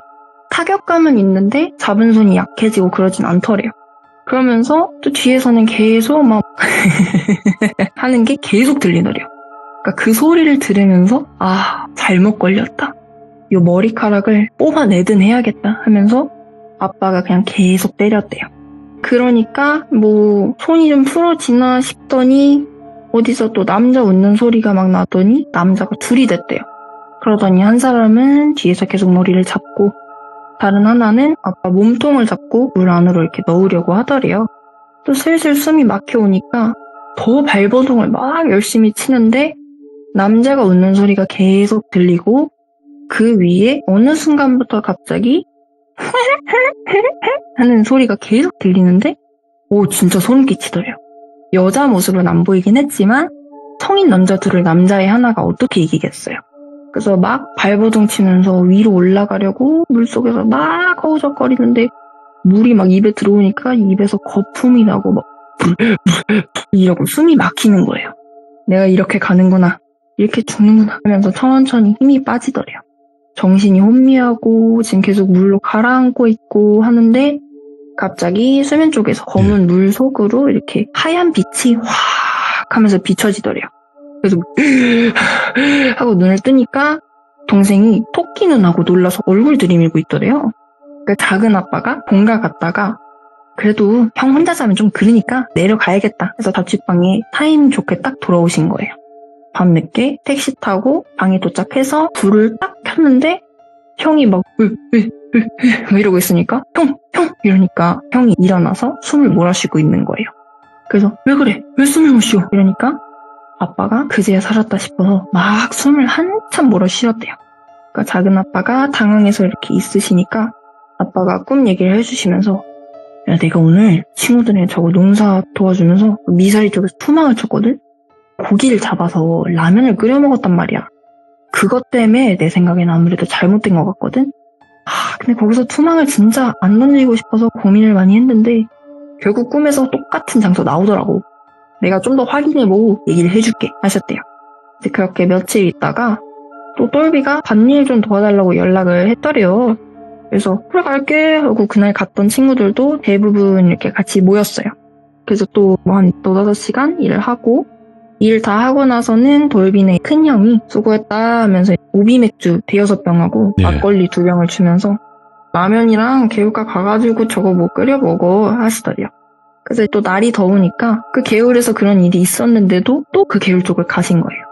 Speaker 2: 타격감은 있는데 잡은 손이 약해지고 그러진 않더래요. 그러면서 또 뒤에서는 계속 막 하는 게 계속 들리더래요. 그러니까 그 소리를 들으면서 아, 잘못 걸렸다. 이 머리카락을 뽑아내든 해야겠다 하면서 아빠가 그냥 계속 때렸대요. 그러니까 뭐 손이 좀 풀어지나 싶더니 어디서 또 남자 웃는 소리가 막 나더니 남자가 둘이 됐대요. 그러더니 한 사람은 뒤에서 계속 머리를 잡고 다른 하나는 아빠 몸통을 잡고 물 안으로 이렇게 넣으려고 하더래요. 또 슬슬 숨이 막혀오니까 더 발버둥을 막 열심히 치는데 남자가 웃는 소리가 계속 들리고 그 위에 어느 순간부터 갑자기 하는 소리가 계속 들리는데 오, 진짜 소름 끼치더래요. 여자 모습은 안 보이긴 했지만 성인 남자 둘을 남자애 하나가 어떻게 이기겠어요. 그래서 막 발버둥 치면서 위로 올라가려고 물속에서 막 허우적거리는데 물이 막 입에 들어오니까 입에서 거품이 나고 막 이러고 숨이 막히는 거예요. 내가 이렇게 가는구나, 이렇게 죽는구나 하면서 천천히 힘이 빠지더래요. 정신이 혼미하고 지금 계속 물로 가라앉고 있고 하는데 갑자기 수면 쪽에서 검은 물 속으로 이렇게 하얀 빛이 확 하면서 비춰지더래요. 그래서 하고 눈을 뜨니까 동생이 토끼 눈하고 놀라서 얼굴 들이밀고 있더래요. 그 작은 아빠가 본가 갔다가 그래도 형 혼자 자면 좀 그러니까 내려가야겠다 해서 자취방에 타임 좋게 딱 돌아오신 거예요. 밤늦게 택시 타고 방에 도착해서 불을 딱 켰는데 형이 막 이러고 있으니까 형 이러니까 형이 일어나서 숨을 몰아쉬고 있는 거예요. 그래서 왜 그래? 왜 숨을 못 쉬어? 이러니까 아빠가 그제야 살았다 싶어서 막 숨을 한참 몰아 쉬었대요. 그러니까 작은 아빠가 당황해서 이렇게 있으시니까 아빠가 꿈 얘기를 해주시면서 야, 내가 오늘 친구들이랑 저거 농사 도와주면서 미사리 쪽에서 투망을 쳤거든? 고기를 잡아서 라면을 끓여 먹었단 말이야. 그것 때문에 내 생각에는 아무래도 잘못된 것 같거든? 근데 거기서 투망을 진짜 안 던지고 싶어서 고민을 많이 했는데 결국 꿈에서 똑같은 장소 나오더라고. 내가 좀 더 확인해보고 얘기를 해줄게 하셨대요. 이제 그렇게 며칠 있다가 또 똘비가 밭일 좀 도와달라고 연락을 했더래요. 그래서 그래 갈게 하고 그날 갔던 친구들도 대부분 이렇게 같이 모였어요. 그래서 또 뭐 한 4-5시간 일을 하고 일 다 하고 나서는 돌빈의 큰형이 수고했다 하면서 오비맥주 5병하고
Speaker 1: 네.
Speaker 2: 막걸리 2병을 주면서 라면이랑 개울가 가가지고 저거 뭐 끓여 먹어 하시더래요. 그래서 또 날이 더우니까 그 개울에서 그런 일이 있었는데도 또 그 개울 쪽을 가신 거예요.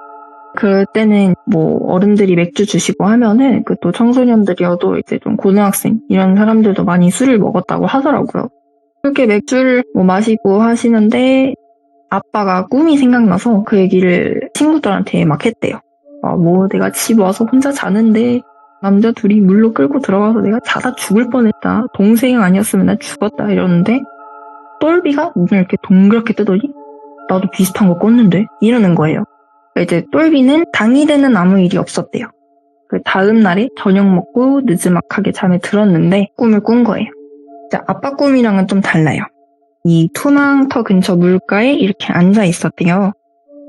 Speaker 2: 그때는 뭐 어른들이 맥주 주시고 하면은 그 또 청소년들이어도 이제 좀 고등학생 이런 사람들도 많이 술을 먹었다고 하더라고요. 그렇게 맥주를 뭐 마시고 하시는데 아빠가 꿈이 생각나서 그 얘기를 친구들한테 막 했대요. 뭐 내가 집 와서 혼자 자는데 남자 둘이 물로 끌고 들어가서 내가 자다 죽을 뻔했다. 동생 아니었으면 나 죽었다 이러는데 똘비가 눈을 이렇게 동그랗게 뜨더니 나도 비슷한 거 꿨는데 이러는 거예요. 이제 똘비는 당일에는 아무 일이 없었대요. 그 다음 날에 저녁 먹고 느지막하게 잠에 들었는데 꿈을 꾼 거예요. 이제 아빠 꿈이랑은 좀 달라요. 이 투망터 근처 물가에 이렇게 앉아 있었대요.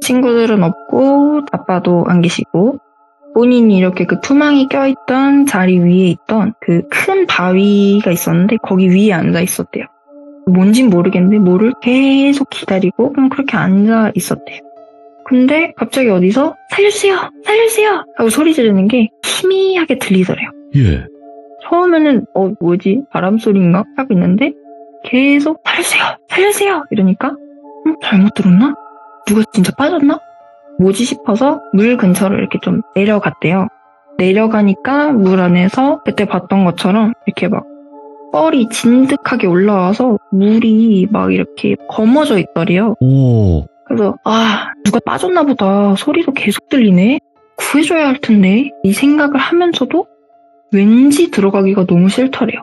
Speaker 2: 친구들은 없고 아빠도 안 계시고 본인이 이렇게 그 투망이 껴있던 자리 위에 있던 그 큰 바위가 있었는데 거기 위에 앉아 있었대요. 뭔진 모르겠는데 뭐를 계속 기다리고 그냥 그렇게 앉아 있었대요. 근데 갑자기 어디서 살려주세요! 살려주세요! 하고 소리 지르는 게 희미하게 들리더래요.
Speaker 1: 예.
Speaker 2: 처음에는 뭐지? 바람소리인가? 하고 있는데 계속 살려주세요! 살려주세요! 이러니까 잘못 들었나? 누가 진짜 빠졌나? 뭐지 싶어서 물 근처로 이렇게 좀 내려갔대요. 내려가니까 물 안에서 그때 봤던 것처럼 이렇게 막 뻘이 진득하게 올라와서 물이 막 이렇게 검어져 있더래요.
Speaker 1: 오.
Speaker 2: 그래서 누가 빠졌나 보다. 소리도 계속 들리네. 구해줘야 할 텐데. 이 생각을 하면서도 왠지 들어가기가 너무 싫더래요.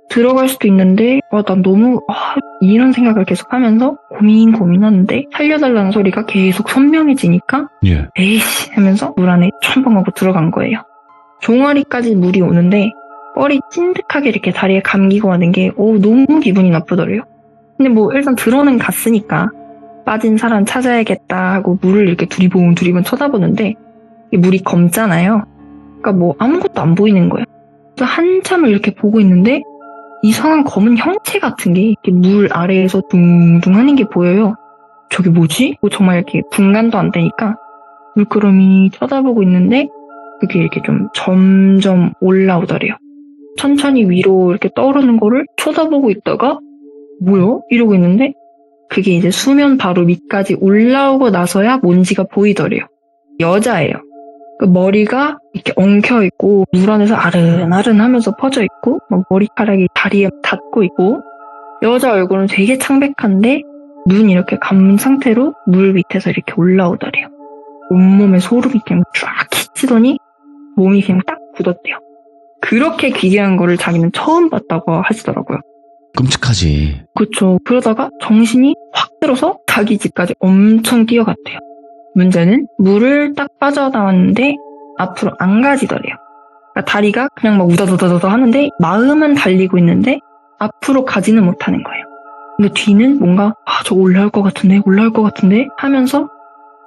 Speaker 2: 들어갈 수도 있는데 난 너무 이런 생각을 계속 하면서 고민하는데 살려달라는 소리가 계속 선명해지니까
Speaker 1: 예.
Speaker 2: 에이씨 하면서 물 안에 첨벙하고 들어간 거예요. 종아리까지 물이 오는데 뻘이 찐득하게 이렇게 다리에 감기고 하는 게 너무 기분이 나쁘더래요. 근데 뭐 일단 들어는 갔으니까 빠진 사람 찾아야겠다 하고 물을 이렇게 두리번 쳐다보는데 물이 검잖아요. 그러니까 뭐 아무것도 안 보이는 거예요. 그래서 한참을 이렇게 보고 있는데 이상한 검은 형체 같은 게 이렇게 물 아래에서 둥둥 하는 게 보여요. 저게 뭐지? 정말 이렇게 분간도 안 되니까 물끄러미 쳐다보고 있는데 그게 이렇게 좀 점점 올라오더래요. 천천히 위로 이렇게 떠오르는 거를 쳐다보고 있다가 뭐야? 이러고 있는데 그게 이제 수면 바로 밑까지 올라오고 나서야 뭔지가 보이더래요. 여자예요. 그 머리가 이렇게 엉켜있고 물 안에서 아른아른 하면서 퍼져있고 머리카락이 다리에 닿고 있고 여자 얼굴은 되게 창백한데 눈 이렇게 감은 상태로 물 밑에서 이렇게 올라오더래요. 온몸에 소름이 그냥 쫙 끼치더니 몸이 그냥 딱 굳었대요. 그렇게 기괴한 거를 자기는 처음 봤다고 하시더라고요.
Speaker 1: 끔찍하지.
Speaker 2: 그쵸. 그러다가 정신이 확 들어서 자기 집까지 엄청 뛰어갔대요. 문제는 물을 딱 빠져나왔는데 앞으로 안 가지더래요. 그러니까 다리가 그냥 막 우다다다다 하는데 마음은 달리고 있는데 앞으로 가지는 못하는 거예요. 근데 뒤는 뭔가 저거 올라올 것 같은데 하면서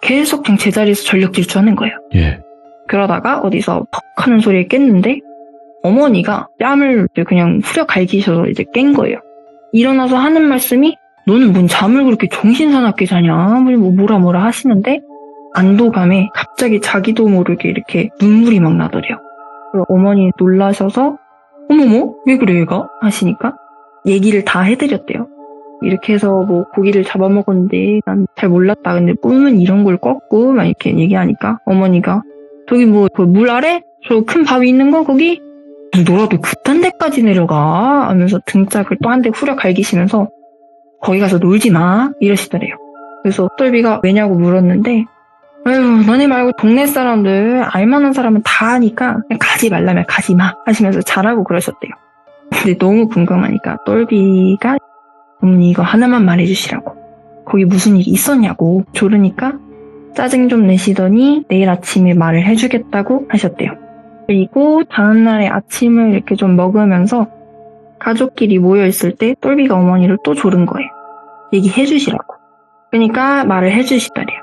Speaker 2: 계속 그냥 제자리에서 전력 질주하는 거예요.
Speaker 1: 예.
Speaker 2: 그러다가 어디서 퍽 하는 소리에 깼는데 어머니가 뺨을 그냥 후려 갈기셔서 이제 깬 거예요. 일어나서 하는 말씀이 너는 뭔 잠을 그렇게 정신사납게 자냐 뭐 뭐라 하시는데 안도감에 갑자기 자기도 모르게 이렇게 눈물이 막 나더래요. 그리고 어머니 놀라셔서 어머머 왜 그래 얘가 하시니까 얘기를 다 해드렸대요. 이렇게 해서 뭐 고기를 잡아먹었는데 난 잘 몰랐다. 근데 꿈은 이런 걸 꿨고 막 이렇게 얘기하니까 어머니가 저기 뭐 물 아래? 저 큰 바위 있는 거 거기? 너라도 그딴 데까지 내려가 하면서 등짝을 또 한 대 후려 갈기시면서 거기 가서 놀지 마 이러시더래요. 그래서 똘비가 왜냐고 물었는데 에휴, 너네 말고 동네 사람들 알만한 사람은 다 아니까 그냥 가지 말라면 가지 마 하시면서 잘하고 그러셨대요. 근데 너무 궁금하니까 똘비가 어머니 이거 하나만 말해주시라고. 거기 무슨 일이 있었냐고 조르니까 짜증 좀 내시더니 내일 아침에 말을 해주겠다고 하셨대요. 그리고 다음날에 아침을 이렇게 좀 먹으면서 가족끼리 모여있을 때 똘비가 어머니를 또 조른 거예요. 얘기해주시라고. 그러니까 말을 해주시더래요.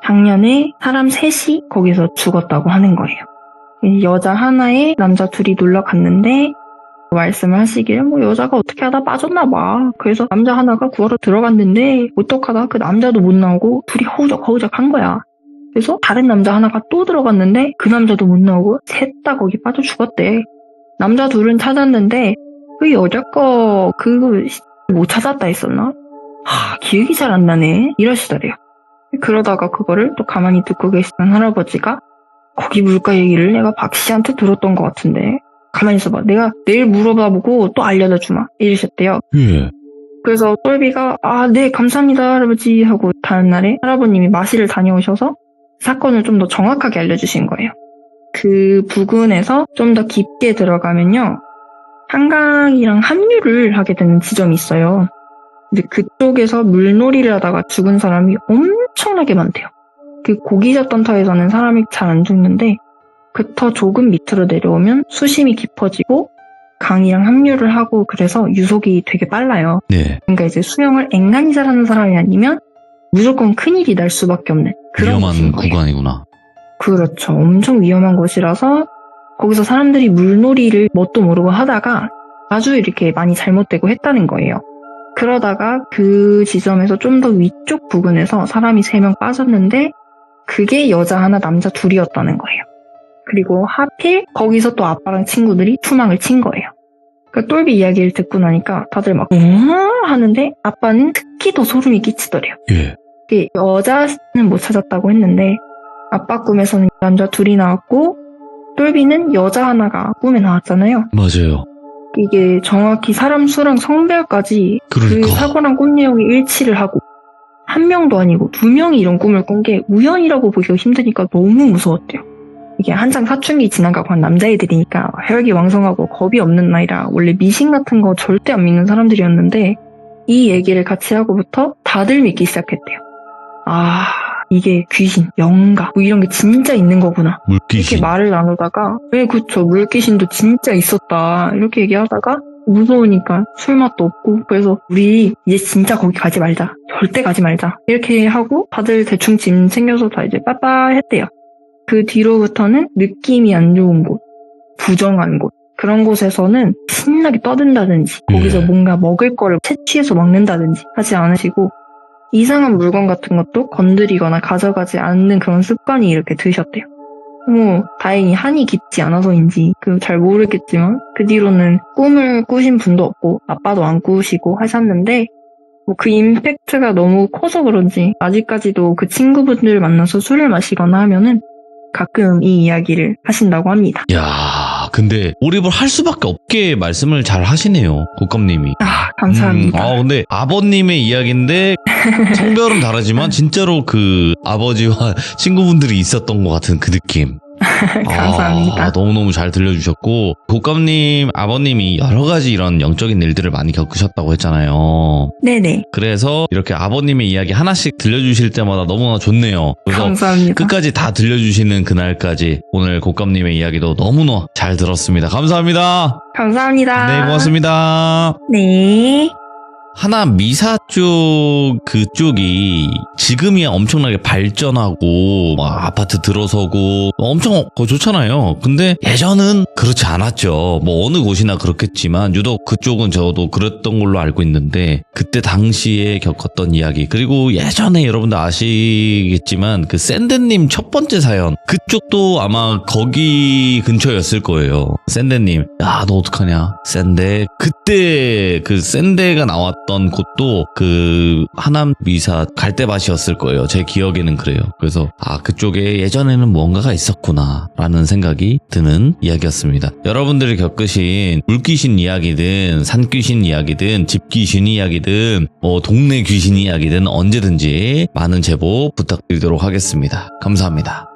Speaker 2: 작년에 사람 셋이 거기서 죽었다고 하는 거예요. 여자 하나에 남자 둘이 놀러 갔는데 말씀을 하시길 뭐 여자가 어떻게 하다 빠졌나 봐. 그래서 남자 하나가 구하러 들어갔는데 어떡하다 그 남자도 못 나오고 둘이 허우적허우적 한 거야. 그래서 다른 남자 하나가 또 들어갔는데 그 남자도 못 나오고 셋 다 거기 빠져 죽었대. 남자 둘은 찾았는데 그 여자 거 그거 못 찾았다 했었나? 기억이 잘 안 나네 이러시더래요. 그러다가 그거를 또 가만히 듣고 계시던 할아버지가 거기 물가 얘기를 내가 박 씨한테 들었던 것 같은데 가만히 있어봐. 내가 내일 물어봐보고 또 알려다 주마. 이러셨대요.
Speaker 1: 예.
Speaker 2: 그래서 똘비가 네 감사합니다 할아버지 하고 다음날에 할아버님이 마실을 다녀오셔서 사건을 좀 더 정확하게 알려주신 거예요. 그 부근에서 좀 더 깊게 들어가면요. 한강이랑 합류를 하게 되는 지점이 있어요. 근데 그쪽에서 물놀이를 하다가 죽은 사람이 엄청나게 많대요. 그 고기 잡던 터에서는 사람이 잘 안 죽는데 그 터 조금 밑으로 내려오면 수심이 깊어지고 강이랑 합류를 하고 그래서 유속이 되게 빨라요.
Speaker 1: 네.
Speaker 2: 그러니까 이제 수영을 앵간히 잘하는 사람이 아니면 무조건 큰일이 날 수밖에 없는 그런
Speaker 1: 위험한
Speaker 2: 곳인 거예요.
Speaker 1: 구간이구나.
Speaker 2: 그렇죠. 엄청 위험한 곳이라서 거기서 사람들이 물놀이를 뭣도 모르고 하다가 아주 이렇게 많이 잘못되고 했다는 거예요. 그러다가 그 지점에서 좀 더 위쪽 부근에서 사람이 3명 빠졌는데 그게 여자 하나 남자 둘이었다는 거예요. 그리고 하필 거기서 또 아빠랑 친구들이 투망을 친 거예요. 그 똘비 이야기를 듣고 나니까 다들 막 하는데 아빠는 특히 더 소름이 끼치더래요.
Speaker 1: 예.
Speaker 2: 그 여자는 못 찾았다고 했는데 아빠 꿈에서는 남자 둘이 나왔고 똘비는 여자 하나가 꿈에 나왔잖아요.
Speaker 1: 맞아요.
Speaker 2: 이게 정확히 사람 수랑 성별까지
Speaker 1: 그러니까.
Speaker 2: 그 사고랑 꿈 내용이 일치를 하고 한 명도 아니고 2명이 이런 꿈을 꾼 게 우연이라고 보기가 힘드니까 너무 무서웠대요. 이게 한창 사춘기 지나가고 한 남자애들이니까 혈기왕성하고 겁이 없는 나이라 원래 미신 같은 거 절대 안 믿는 사람들이었는데 이 얘기를 같이 하고부터 다들 믿기 시작했대요. 이게 귀신, 영가 뭐 이런 게 진짜 있는 거구나.
Speaker 1: 물귀신.
Speaker 2: 이렇게 말을 나누다가 그쵸 물귀신도 진짜 있었다 이렇게 얘기하다가 무서우니까 술맛도 없고 그래서 우리 이제 진짜 거기 가지 말자. 절대 가지 말자. 이렇게 하고 다들 대충 짐 챙겨서 다 이제 빠빠 했대요. 그 뒤로부터는 느낌이 안 좋은 곳, 부정한 곳 그런 곳에서는 신나게 떠든다든지 거기서 뭔가 먹을 거를 채취해서 먹는다든지 하지 않으시고 이상한 물건 같은 것도 건드리거나 가져가지 않는 그런 습관이 이렇게 드셨대요. 다행히 한이 깊지 않아서인지 잘 모르겠지만 그 뒤로는 꿈을 꾸신 분도 없고 아빠도 안 꾸시고 하셨는데 그 임팩트가 너무 커서 그런지 아직까지도 그 친구분들 만나서 술을 마시거나 하면은 가끔 이 이야기를 하신다고 합니다.
Speaker 1: 야, 근데 몰입을 할 수밖에 없게 말씀을 잘 하시네요, 고감님이.
Speaker 2: 감사합니다.
Speaker 1: 근데 아버님의 이야기인데 성별은 다르지만 진짜로 그 아버지와 친구분들이 있었던 것 같은 그 느낌.
Speaker 2: 감사합니다.
Speaker 1: 너무너무 잘 들려주셨고 고감님 아버님이 여러 가지 이런 영적인 일들을 많이 겪으셨다고 했잖아요.
Speaker 2: 네네.
Speaker 1: 그래서 이렇게 아버님의 이야기 하나씩 들려주실 때마다 너무나 좋네요. 그래서
Speaker 2: 감사합니다.
Speaker 1: 끝까지 다 들려주시는 그날까지 오늘 고감님의 이야기도 너무나 잘 들었습니다. 감사합니다.
Speaker 2: 감사합니다.
Speaker 1: 네, 고맙습니다.
Speaker 2: 네.
Speaker 1: 하나 미사 쪽 그쪽이 지금이야 엄청나게 발전하고 막 아파트 들어서고 엄청 좋잖아요. 근데 예전은 그렇지 않았죠. 뭐 어느 곳이나 그렇겠지만 유독 그쪽은 저도 그랬던 걸로 알고 있는데 그때 당시에 겪었던 이야기 그리고 예전에 여러분들 아시겠지만 그 샌드님 첫 번째 사연 그쪽도 아마 거기 근처였을 거예요. 샌드님 야 너 어떡하냐 샌데 그때 그 샌데가 나왔던 있었던 곳도 그 하남 미사 갈대밭이었을 거예요. 제 기억에는 그래요. 그래서 그쪽에 예전에는 무언가가 있었구나 라는 생각이 드는 이야기였습니다. 여러분들이 겪으신 물귀신 이야기든 산귀신 이야기든 집귀신 이야기든 뭐 동네 귀신 이야기든 언제든지 많은 제보 부탁드리도록 하겠습니다. 감사합니다.